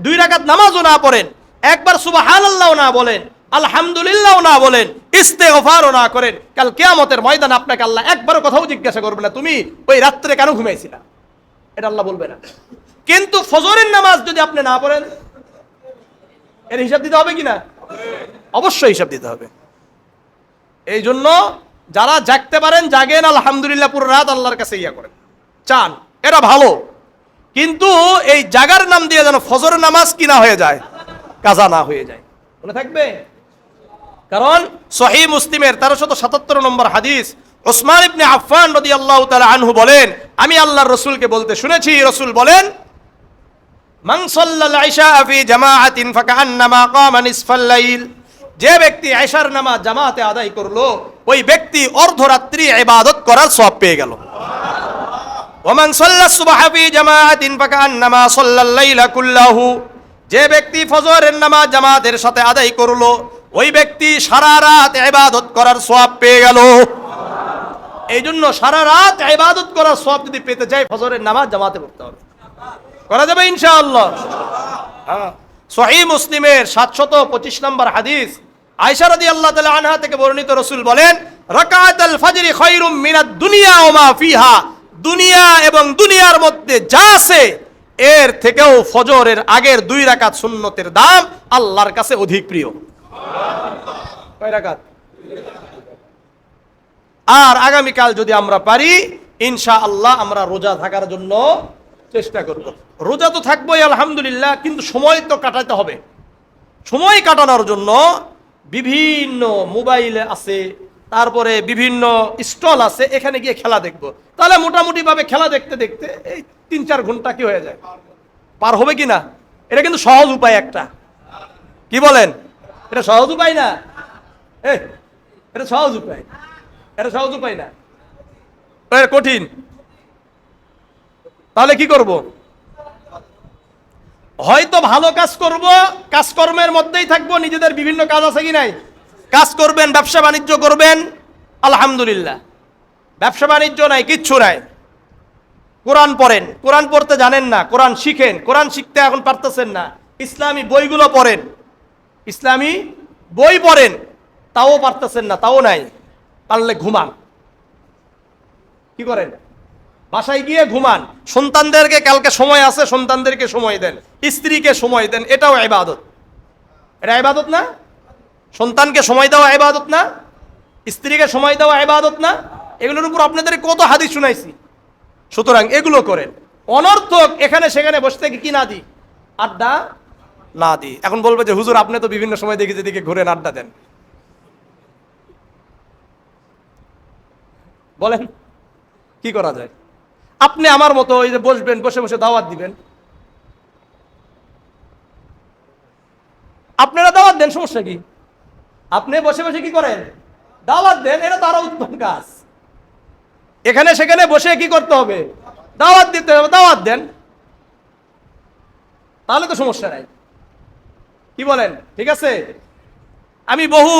Speaker 1: 2 রাকাত নামাজও না পড়েন, একবার সুবহানাল্লাহ না বলেন, আলহামদুলিল্লাহ না বলেন, ইস্তেগফারও না করেন, কাল কিয়ামতের ময়দানে আপনাকে আল্লাহ একবারও কথাও জিজ্ঞাসা করবে না তুমি ওই রাত্রে কেন ঘুমাইছিলা, এটা আল্লাহ বলবে না। কিন্তু ফজরের নামাজ যদি আপনি না পড়েন, এর হিসাব দিতে হবে কি না? অবশ্যই হিসাব দিতে হবে। এই জন্য যারা জাগতে পারেন জাগেন, আলহামদুলিল্লাহ পুরো রাত আল্লাহর কাছে ইয়া করেন, চান, এটা ভালো। কিন্তু এই জাগার নাম দিয়ে যেন ফজরের নামাজ কি না হয়ে যায়, কাজা না হয়ে যায়। মনে থাকবে? কারণ সহিহ মুসলিমের 1377 নম্বর হাদিস, উসমান ইবনে আফফান রাদিয়াল্লাহু তাআলা আনহু বলেন, আমি আল্লাহর রাসূলকে বলতে শুনেছি, রাসূল বলেন, মান সাল্লাল ইশা ফি জামাআতিন ফাকান্নামা কামা নিসফাল লাইল, যে ব্যক্তি ইশার নামাজ জামাতে আদায় করলো ওই ব্যক্তি অর্ধরাত্রি ইবাদত করার সওয়াব পেয়ে গেল। ওয়া মান সাল্লাস সুবহা ফি জামাআতিন ফাকান্নামা সাল্লাল লাইলা কুল্লাহু, যে ব্যক্তি ফজরের নামাজ জামাতের সাথে আদায় করলো ওই ব্যক্তি সারা রাত ইবাদত করার সওয়াব পেয়ে গেল। এই জন্য সারা রাত ইবাদত করার সওয়াব যদি পেতে চাই ফজরের নামাজ জামাতে পড়তে হবে। করা যাবে ইনশাআল্লাহ। সহিহ মুসলিমের 725 নম্বর হাদিস, আয়েশা রাদিয়াল্লাহু তাআলা আনহা থেকে বর্ণিত, রাসূল বলেন, রাকাতুল ফজরি খায়রুম মিনাদ দুনিয়া ওয়া মা ফিহা, দুনিয়া এবং দুনিয়ার মধ্যে যা আছে এর থেকেও ফজরের আগের 2 রাকাত সুন্নতের দাম আল্লাহর কাছে অধিক প্রিয়। কয় রাকাত? আর আগামীকাল যদি আমরা পারি ইনশাআল্লাহ আমরা রোজা থাকার জন্য চেষ্টা করব। রোজা তো থাকবোই আলহামদুলিল্লাহ, কিন্তু সময় তো কাটাতে হবে। সময় কাটানোর জন্য বিভিন্ন মোবাইলে আছে, তারপরে বিভিন্ন স্টল আছে, এখানে গিয়ে খেলা দেখবো। তাহলে মোটামুটি ভাবে খেলা দেখতে দেখতে এই 3-4 ঘন্টা কি হয়ে যায়, পার হবে কি না? এটা কিন্তু সহজ উপায় একটা। কি বলেন? এটা সহজ উপায় না? এটা সহজ উপায়, এটা সহজ উপায় না, এটা কঠিন। তাহলে কি করব? হয়তো ভালো কাজ করব, কাজকর্মের মধ্যেই থাকবো, নিজেদের বিভিন্ন কাজ আছে কি নাই, কাজ করবেন, ব্যবসা বাণিজ্য করবেন, আলহামদুলিল্লাহ। ব্যবসা বাণিজ্য নাই, কিচ্ছু নাই। কোরআন পড়েন, কোরআন পড়তে জানেন না, কোরআন শিখেন, কোরআন শিখতে এখন পারতেছেন না, ইসলামী বইগুলো পড়েন, ইসলামী বই পড়েন, তাও পারতেছেন না, তাও নাই, পারলে ঘুমান। কি করেন? বাসায় গিয়ে ঘুমান। সন্তানদেরকে কালকে সময় আছে, সন্তানদেরকে সময় দেন, স্ত্রীকে সময় দেন, এটাও ইবাদত। এটা ইবাদত না? সন্তানকে সময় দেওয়া ইবাদত না? স্ত্রীকে সময় দেওয়া ইবাদত না? এগুলোর উপর আপনাদের কত হাদিস শুনাইছি। সুতরাং এগুলো করেন। অনর্থক এখানে সেখানে বসে থেকে কি না দিই, আড্ডা না দিই। এখন বলবে যে হুজুর আপনি তো বিভিন্ন সময় দেখি যেদিকে ঘুরেন, আড্ডা দেন। বলেন কি করা যায়? আপনি আমার মতো ওই যে বসবেন, বসে বসে দাওয়াত দিবেন, আপনারা দাওয়াত দেন, সমস্যা কি? আপনি বসে বসে কি করেন? দাওয়াত দেন, এটা তো আরো উত্তম কাজ। এখানে সেখানে বসে কি করতে হবে? দাওয়াত দিতে হবে, দাওয়াত দেন। তাহলে তো সমস্যা নাই। কি বলেন? ঠিক আছে। আমি বহু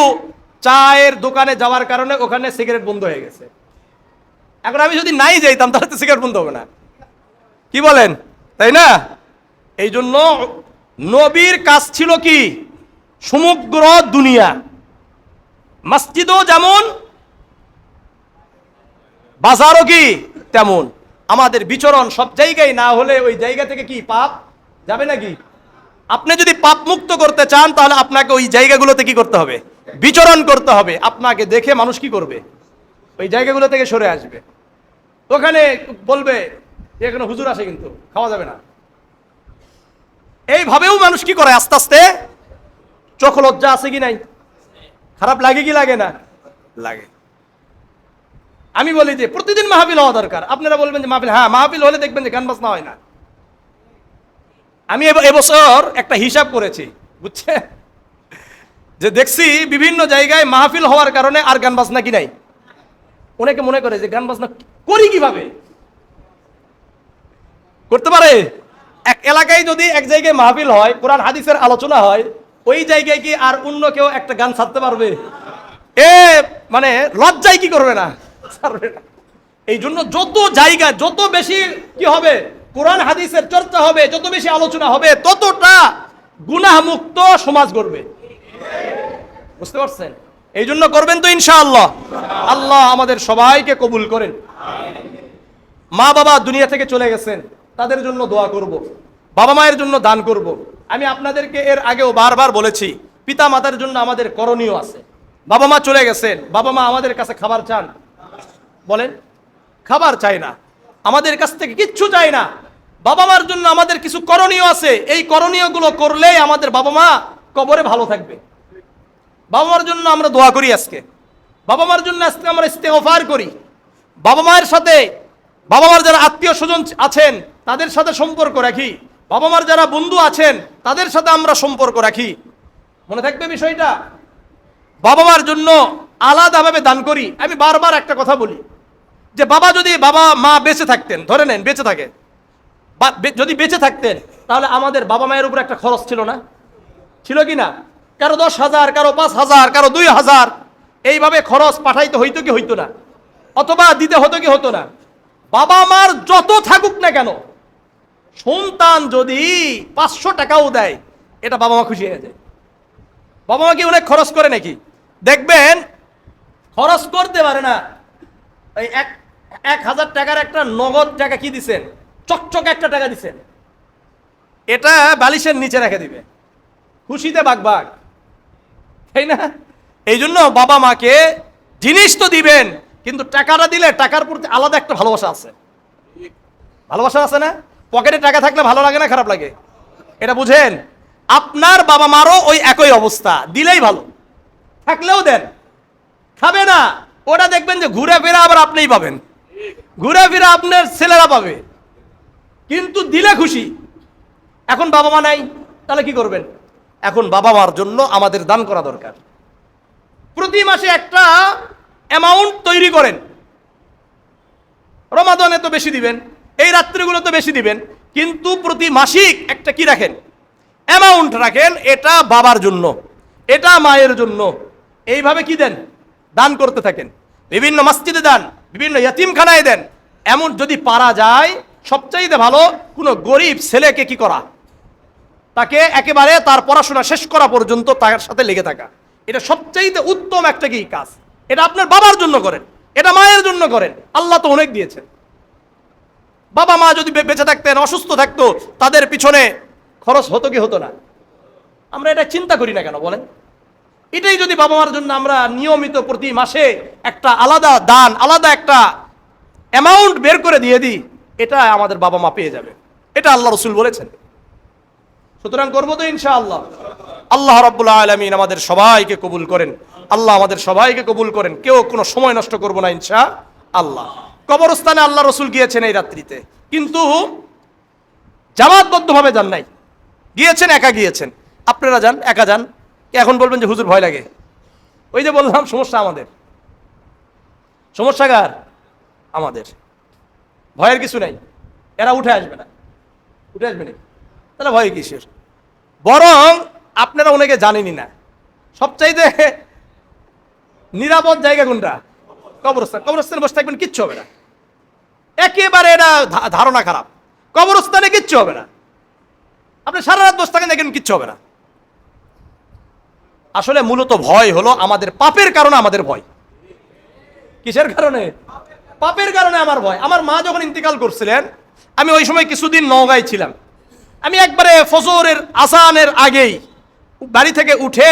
Speaker 1: চায়ের দোকানে যাওয়ার কারণে ওখানে সিগারেট বন্ধ হয়ে গেছে। এখন আমি যদি নাই যাইতাম তাহলে তো সিগারেট বন্ধ হবে না। কি বলেন? তাই না? এই জন্য নবীর কাজ ছিল কি? সমগ্র দুনিয়া, মসজিদও যেমন বাজারও কি তেমন। আমাদের বিচরণ সব জায়গায় না হলে ওই জায়গা থেকে কি পাপ যাবে নাকি? আপনি যদি পাপ মুক্ত করতে চান তাহলে আপনাকে ওই জায়গাগুলোতে কি করতে হবে? বিচরণ করতে হবে। আপনাকে দেখে মানুষ কি করবে? ওই জায়গাগুলো থেকে সরে আসবে। ওখানে বলবে যে এখানে হুজুর আসে, কিন্তু খাওয়া যাবে না। এইভাবেও মানুষ কি করে? আস্তে আস্তে চোখ লজ্জা আছে কি নাই? খারাপ লাগে কি লাগে না? লাগে। আমি বলি যে প্রতিদিন মাহফিল হওয়া দরকার। আপনারা বলবেন যে মাহফিল, হ্যাঁ মাহফিল হলে দেখবেন যে গান বাজনা হয় না। আমি এবছর একটা হিসাব করেছি, বুঝছে, যে দেখছি বিভিন্ন জায়গায় মাহফিল হওয়ার কারণে আর গান বাজনা কি নাই। অনেকে মনে করে যে গান বাজনা করি কিভাবে? করতে পারে। এক এলাকায় যদি এক জায়গায় মাহফিল হয়, কোরআন হাদিসের আলোচনা হয়, ওই জায়গায় কি আর অন্য কেউ একটা গান ছাড়তে পারবে? মানে লজ্জায় কি করবে না? ছাড়বে না। এই জন্য যত জায়গা, যত বেশি কি হবে কোরআন হাদিসের চর্চা হবে, যত বেশি আলোচনা হবে, ততটা গুনাহ মুক্ত সমাজ গড়বে। বুঝতে পারছেন? এই জন্য করবেন তো ইনশাআল্লাহ। আল্লাহ আমাদের সবাইকে কবুল করেন। মা বাবা দুনিয়া থেকে চলে গেছেন, তাদের জন্য দোয়া করব, বাবা মায়ের জন্য দান করব। আমি আপনাদেরকে এর আগেও বারবার বলেছি, পিতা মাতার জন্য আমাদের করণীয় আছে। বাবা মা চলে গেছেন, বাবা মা আমাদের কাছে খাবার চান, বলেন? খাবার চাই না, আমাদের কাছ থেকে কিচ্ছু চাই না। বাবা মার জন্য আমাদের কিছু করণীয় আছে। এই করণীয়গুলো করলেই আমাদের বাবা মা কবরে ভালো থাকবে। বাবা মার জন্য আমরা দোয়া করি আজকে, বাবা মার জন্য আজকে আমরা ইস্তেগফার করি। বাবা মায়ের সাথে, বাবা মার যারা আত্মীয় স্বজন আছেন তাদের সাথে সম্পর্ক রাখি। বাবা মার যারা বন্ধু আছেন তাদের সাথে আমরা সম্পর্ক রাখি। মনে থাকবে বিষয়টা? বাবা মার জন্য আলাদাভাবে দান করি। আমি বারবার একটা কথা বলি যে বাবা মা বেঁচে থাকতেন, ধরে নেন বেঁচে থাকে, যদি বেঁচে থাকতেন তাহলে আমাদের বাবা মায়ের উপর একটা খরচ ছিল না? ছিল কি না? কারো 10,000, কারো 5,000, কারো 2,000, এইভাবে খরচ পাঠাইতে হইতো কি হইতো না? অথবা দিতে হতো কি হতো না? বাবা মার যত থাকুক না কেন, সন্তান যদি 500 টাকাও দেয়, এটা বাবা মা খুশি হয়ে যায়। বাবা মা কি অনেক খরচ করে নাকি? দেখবেন খরচ করতে পারে না। এই 1,000 টাকার একটা নগদ টাকা কি দিছেন, চকচকে একটা টাকা দিছেন, এটা বালিশের নিচে রেখে দিবে, খুশিতে বাগবাগ, তাই না? এই জন্য বাবা মাকে জিনিস তো দিবেন, কিন্তু টাকাটা দিলে টাকার প্রতি আলাদা একটা ভালোবাসা আছে। ভালোবাসা আছে না? পকেটে টাকা থাকলে ভালো লাগে না খারাপ লাগে? এটা বুঝেন? আপনার বাবা মারও ওই একই অবস্থা, দিলেই ভালো, থাকলেও দেন, খাবে না, ওটা দেখবেন যে ঘুরে ফিরে আবার আপনিই পাবেন, ঘুরে ফিরে আপনার ছেলেরা পাবে, কিন্তু দিলে খুশি। এখন বাবা মা নাই, তাহলে কি করবেন? এখন বাবা মার জন্য আমাদের দান করা দরকার। প্রতি মাসে একটা অ্যামাউন্ট তৈরি করেন। রমাদানে তো বেশি দিবেন, এই রাত্রিগুলো তো বেশি দিবেন, কিন্তু প্রতি মাসিক একটা কি রাখেন, অ্যামাউন্ট রাখেন, এটা বাবার জন্য, এটা মায়ের জন্য। এইভাবে কি দেন, দান করতে থাকেন। বিভিন্ন মসজিদে দেন, বিভিন্ন ইয়াতিমখানায় দেন। এমন যদি পারা যায়, সবচাইতে ভালো কোনো গরিব ছেলেকে কি করা, তাকে একেবারে তার পড়াশোনা শেষ করা পর্যন্ত তার সাথে লেগে থাকা, এটা সবচাইতে উত্তম একটা কি কাজ। এটা আপনার বাবার জন্য করেন, এটা মায়ের জন্য করেন। আল্লাহ তো অনেক দিয়েছেন। বাবা মা যদি বেঁচে থাকতেন, অসুস্থ থাকতো, তাদের পিছনে খরচ হতো কি হতো না? আমরা এটা চিন্তা করি না কেন বলেন? এটাই যদি বাবা মার জন্য আমরা নিয়মিত প্রতি মাসে একটা আলাদা দান, আলাদা একটা অ্যামাউন্ট বের করে দিয়ে দিই, এটা আমাদের বাবা মা পেয়ে যাবে। এটা আল্লাহ রসুল বলেছেন। সুতরাং করবো তো ইনশাআল্লাহ। আল্লাহ রাব্বুল আলামিন আমাদের সবাইকে কবুল করেন। আল্লাহ আমাদের সবাইকে কবুল করেন। কেউ কোনো সময় নষ্ট করবো না ইনশাআল্লাহ। কবরস্থানে আল্লাহ রসুল গিয়েছেন এই রাত্রিতে, কিন্তু জামাতবদ্ধভাবে যান নাই, গিয়েছেন একা গিয়েছেন। আপনারা যান, একা যান, এখন বলবেন যে হুজুর ভয় লাগে। ওই যে বললাম, সমস্যা আমাদের, সমস্যা কার? আমাদের। ভয়ের কিছু নাই, এরা উঠে আসবে না, উঠে আসবে না।
Speaker 2: তাহলে ভয় কিসের? বরং আপনারা অনেকে জানেনই না, সবচাইতে নিরাপদ জায়গা কোনটা? কবরস্থান। কবরস্থানে বসে থাকবেন, কিচ্ছু হবে না। একেবারে এটা ধারণা খারাপ। কবরস্থানে কিচ্ছু হবে না, আপনি সারা রাত বসে থাকেন, দেখেন কিচ্ছু হবে না। আসলে মূলত ভয় হলো আমাদের পাপের কারণে আমাদের ভয়। কিসের কারণে? পাপের কারণে আমার ভয়। আমার মা যখন ইন্তিকাল করছিলেন, আমি ওই সময় কিছুদিন নওগাঁয় ছিলাম। আমি একবারে ফজরের আজানের আগেই বাড়ি থেকে উঠে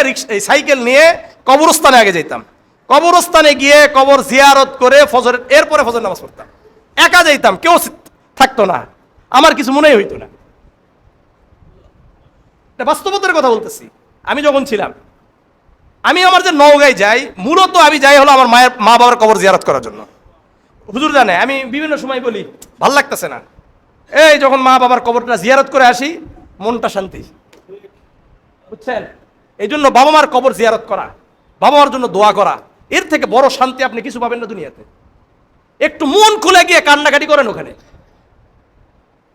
Speaker 2: সাইকেল নিয়ে কবরস্থানে আগে যেতাম। কবরস্থানে গিয়ে কবর জিয়ারত করে এরপরে ফজর নামাজ পড়তাম। একা যাইতাম, কেউ থাকতো না, আমার কিছু মনেই হইতো না। বাস্তবতার কথা বলতেছি। আমি যখন ছিলাম, আমি আমার যে নওগাঁয় যাই, মূলত আমি যাই হলো আমার মা বাবার কবর জিয়ারত করার জন্য। হুজুর জানে, আমি বিভিন্ন সময় বলি ভাল লাগতেছে না, এই যখন মা বাবার কবরটা জিয়ারত করে আসি, মনটা শান্তি, বুঝছেন? এই জন্য বাবা মার কবর জিয়ারত করা, বাবা মার জন্য দোয়া করা, এর থেকে বড় শান্তি আপনি কিছু পাবেন না দুনিয়াতে। একটু মন খুলে গিয়ে কান্নাকাটি করেন ওখানে,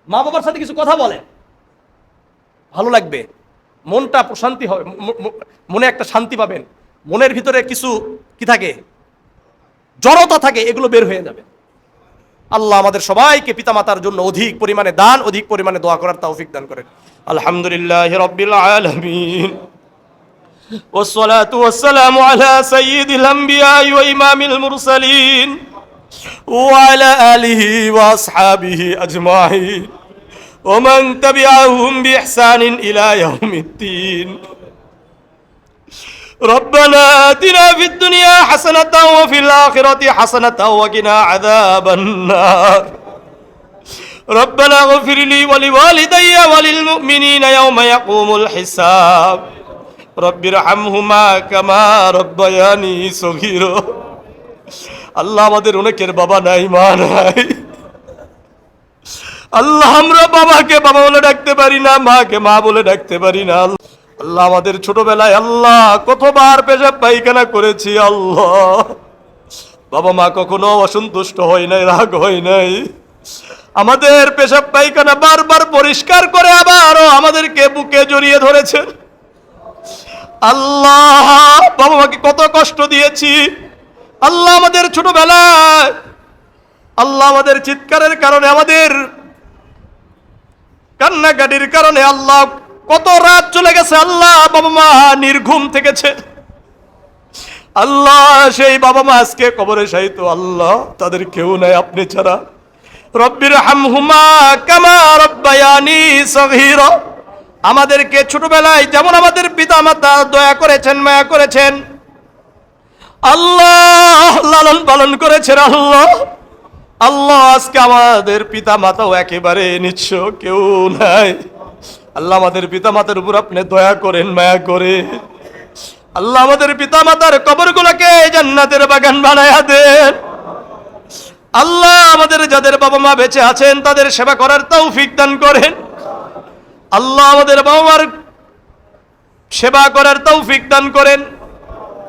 Speaker 2: মা বাবার সাথে কিছু কথা বলেন, ভালো লাগবে, মনটা প্রশান্তি হবে, মনে একটা শান্তি পাবেন। মনের ভিতরে কিছু কি থাকে, জড়তা থাকে, এগুলো বের হয়ে যাবে। আল্লাহ আমাদের সবাইকে পিতামাতার জন্য অধিক পরিমাণে দান, অধিক পরিমাণে দোয়া করার তৌফিক দান করেন। আলহামদুলিল্লাহি রাব্বিল আলামিন, ওয়াসসালাতু ওয়াসসালামু আলা সাইয়্যিদিল আমবিয়া ওয়া ইমামিল মুরসালিন ওয়া আলা আলিহি ওয়া আসহাবিহি আজমাইন ওয়া মান তাবিআহুম বিইহসানিন ইলা ইয়াউমিদ্দিন। ربنا آتنا في الدنيا حسنة وفي الآخرة حسنة وقنا عذاب النار. ربنا اغفر لي ولوالدي وللمؤمنين يوم يقوم الحساب. رب ارحمهما كما ربياني صغيرا. আল্লাহ আমাদের অনেকের বাবা নাই, মা নাই। আল্লাহ আমরা বাবাকে বাবা বলে ডাকতে পারি না, মাকে মা বলে ডাকতে পারি না। আল্লাহ আমাদের ছোটবেলায় আল্লাহ কতবার পেশাব পায়খানা করেছি। আল্লাহ বাবা মা কখনো অসন্তুষ্ট হয় নাই, রাগ হয় নাই। আমাদের পেশাব পায়খানা বারবার পরিষ্কার করে আবারও আমাদেরকে বুকে জড়িয়ে ধরেছেন। আল্লাহ বাবা মাকে কত কষ্ট দিয়েছি। আল্লাহ আমাদের ছোটবেলায় আল্লাহ আমাদের চিৎকারের কারণে, আমাদের কান্নাকাটির কারণে আল্লাহ কত রাত চলে গেছে। আল্লাহ বাবা মা নির্ঘুম থেকেছে। আল্লাহ সেই বাবা মা আজকে কবরে শায়িত। আল্লাহ তাদের কেউ নাই আপনি ছাড়া। রব্বির হামহুমা কামা রব্বায়ানি সগীরা। আমাদেরকে ছোটবেলায় যেমন আমাদের পিতা মাতা দয়া করেছেন, মায়া করেছেন, আল্লাহ লালন পালন করেছেন, আল্লাহ আল্লাহ আজকে আমাদের পিতা মাতাও একেবারে নিঃস্ব, কেউ নাই। আল্লাহ আমাদের পিতা মাতার উপর আপনি দয়া করেন, মায়া করে। আল্লাহ আমাদের পিতা মাতার কবরগুলোকে জান্নাতের বাগান বানায়া দেন। আল্লাহ আমাদের যাদের বাবা মা বেঁচে আছেন তাদের সেবা করার তৌফিক দান করেন। আল্লাহ আমাদের বাবা মার সেবা করার তৌফিক দান করেন।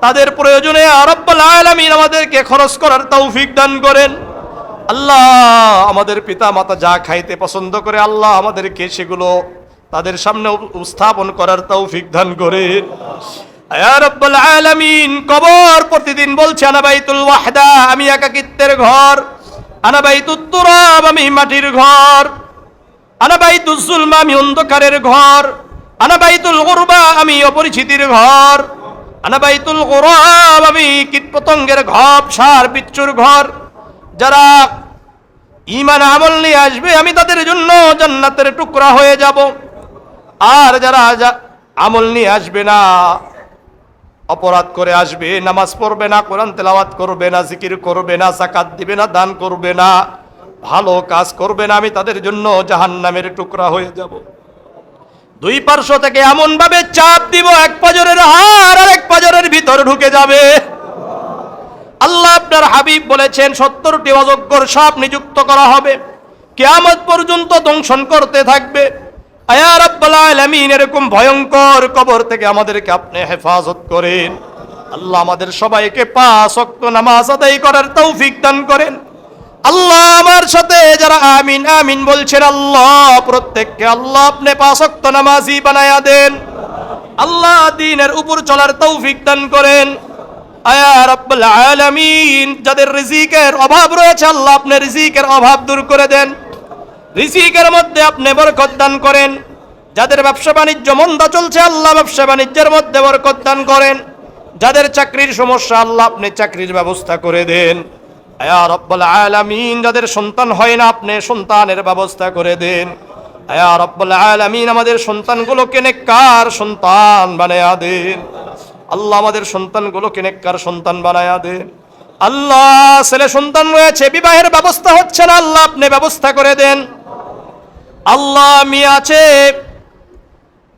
Speaker 2: তাদের প্রয়োজনে রব্বুল আলামিন আমাদেরকে খরচ করার তৌফিক দান করেন। আল্লাহ আমাদের পিতা মাতা যা খাইতে পছন্দ করে আল্লাহ আমাদেরকে সেগুলো তাদের সামনে উপস্থাপন করার তৌফিক দান করেন। ইয়া রাব্বুল আলামিন, কবর প্রতিদিন বলছে আনা বাইতুল ওয়াহদা, আমি একাকিত্বের ঘর। আনা বাইতুত তুরাব, আমি মাটির ঘর। আনা বাইতুজ যুলমা, আমি অন্ধকারের ঘর। আনা বাইতুল গুরবা, আমি অপরিচিতির ঘর। আনা বাইতুল গুরাব, আমি কীটপতঙ্গের ঘর, সার বিচ্ছুর ঘর। যারা ঈমান আমল নিয়ে আসবে আমি তাদের জন্য জান্নাতের টুকরা হয়ে যাব। আর যারা আমল নিয়ে আসবে না, অপরাধ করে আসবে, নামাজ পড়বে না, কোরআন তেলাওয়াত করবে না, জিকির করবে না, যাকাত দিবে না, দান করবে না, ভালো কাজ করবে না, আমি তাদের জন্য জাহান্নামের টুকরা হয়ে যাব। দুই পার্শ্ব থেকে এমন ভাবে চাপ দিব, এক পাজরের হাড় আর এক পাজরের ভিতর ঢুকে যাবে। আল্লাহ আপনার হাবিব বলেছেন 70টি অযোগ্যর সাপ নিযুক্ত করা হবে, কিয়ামত পর্যন্ত দংশন করতে থাকবে। ইয়া রাব্বুল আলামিন, এরকম ভয়ঙ্কর কবর থেকে আমাদেরকে আপনি হেফাজত করেন। আল্লাহ আমাদের সবাইকে 5 ওয়াক্ত নামাজ আদায় করার তৌফিক দান করেন। আল্লাহ আমার
Speaker 1: আমার সাথে যারা আমিন আমিন বলছেন, আল্লাহ প্রত্যেককে আল্লাহ আপনি 5 ওয়াক্ত নামাজি বানায়া দেন। আল্লাহ দ্বীনের উপর চলার তৌফিক দান করেন। আয়া রাব্বুল আলামিন, যাদের রিজিকের অভাব রয়েছে আল্লাহ আপনি রিজিকের অভাব দূর করে দেন, রিজিকের মধ্যে আপনি বরকত দান করেন। যাদের ব্যবসা বাণিজ্য মন্দা চলছে আল্লাহ ব্যবসা বাণিজ্যের মধ্যে বরকত দান করেন। যাদের চাকরির সমস্যা আল্লাহ আপনি চাকরির ব্যবস্থা করে দেন। আয়া রাব্বুল আলামিন, যাদের সন্তান হয় না আপনি সন্তানের ব্যবস্থা করে দেন। আয়া রাব্বুল আলামিন, আমাদের সন্তানগুলোকে নেককার সন্তান বানায়া দেন। আল্লাহ আমাদের সন্তানগুলোকে নেককার সন্তান বানায়া দেন। আল্লাহ ছেলে সন্তান রয়েছে বিবাহের ব্যবস্থা হচ্ছে না আল্লাহ আপনি ব্যবস্থা করে দেন। আল্লাহ মেয়ে আছে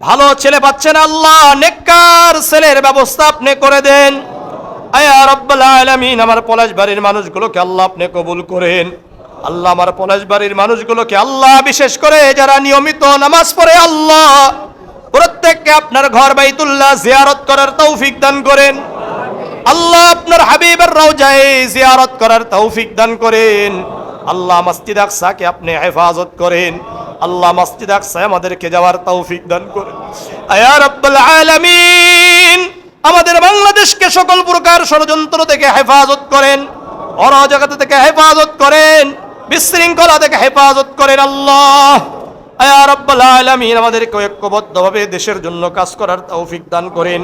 Speaker 1: ভালো ছেলে পাচ্ছেন আল্লাহ নেককার ছেলের ব্যবস্থা আপনি করে দেন। আয়া রাব্বুল আলামিন, আমার পলাশবাড়ির মানুষগুলোকে আল্লাহ আপনি কবুল করেন। আল্লাহ আমার পলাশবাড়ির মানুষগুলোকে আল্লাহ বিশেষ করে যারা নিয়মিত নামাজ পড়ে আল্লাহ প্রত্যেককে আপনার ঘর বাইতুল্লাহ জিয়ারত করার তৌফিক দান করেন। আল্লাহ আপনার হাবিবের রওজায় জিয়ারত করার তৌফিক দান করেন। আল্লাহ মসজিদ আকসাকে আপনি হেফাজত করেন। আল্লাহ মসজিদ আকসায় আমাদেরকে যাওয়ার তৌফিক দান করেন। আয়া রাব্বুল আলামিন, আমাদের বাংলাদেশকে সকল প্রকার ষড়যন্ত্র থেকে হেফাজত করেন, অরাজকতা থেকে হেফাজত করেন, বিশৃঙ্খলা থেকে হেফাজত করেন। আল্লাহ আয়া রাব্বুল আলামিন, আমাদেরকে ঐক্যবদ্ধভাবে দেশের জন্য কাজ করার তৌফিক দান করেন,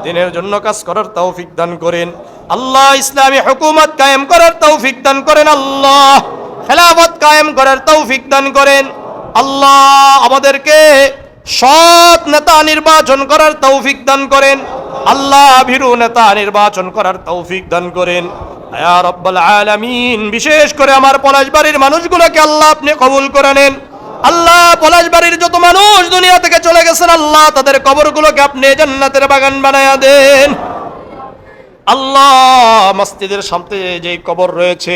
Speaker 1: দিনের জন্য কাজ করার তৌফিক দান করেন। আল্লাহ ইসলামী হুকুমত কায়েম করার তৌফিক দান করেন। আল্লাহ খেলাফত কায়েম করার তৌফিক দান করেন। আল্লাহ আমাদেরকে সৎ নেতা নির্বাচন করার তৌফিক দান করেন। আল্লাহ ভীরু নেতা নির্বাচন করার তৌফিক দান করেন। ইয়া রাব্বুল আলামিন, বিশেষ করে আমার পলাশবাড়ির মানুষগুলোকে আল্লাহ আপনি কবুল করে নেন। আল্লাহ পলাশবাড়ির যত মানুষ দুনিয়া থেকে চলে গেছেন আল্লাহ তাদের কবরগুলোকে আপনি জান্নাতের বাগান বানায়া দেন। আল্লাহ মসজিদের সামনে যে কবর রয়েছে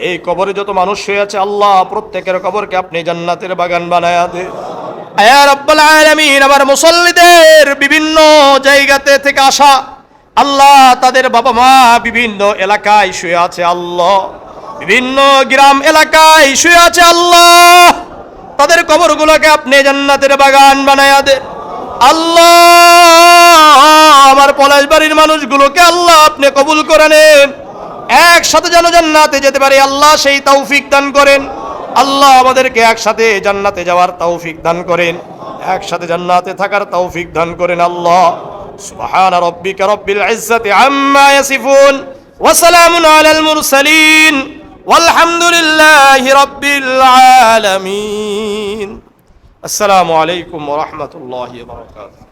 Speaker 1: এই কবরে যত মানুষ শুয়ে আছে আল্লাহ প্রত্যেকের কবরকে আপনি জান্নাতের বাগান বানায়া দেন। ইয়া রাব্বুল আলামিন, আমার মুসল্লিদের বিভিন্ন জায়গাতে থেকে আসা আল্লাহ তাদের বাবা মা বিভিন্ন এলাকায় শুয়ে আছে আল্লাহ, বিভিন্ন গ্রাম এলাকায় শুয়ে আছে আল্লাহ তাদের কবরগুলোকে আপনি জান্নাতের বাগান বানায়া দেন। আল্লাহ আমার পলাশবাড়ির মানুষগুলোকে আল্লাহ আপনি কবুল করে নেন, একসাথে যেন জান্নাতে যেতে পারে আল্লাহ সেই তৌফিক দান করেন। আল্লাহ আমাদেরকে একসাথে জান্নাতে যাওয়ার তৌফিক দান করেন, একসাথে জান্নাতে থাকার তৌফিক দান করেন। আল্লাহ সুবহান রাব্বিকা রাব্বিল ইজ্জাতি আম্মা ইয়াসিফুন ওয়া সালামুন আলাল মুরসালিন ওয়ালহামদুলিল্লাহি রাব্বিল আলামিন। আসসালামু আলাইকুম ওয়া রাহমাতুল্লাহি ওয়া বারাকাতুহু।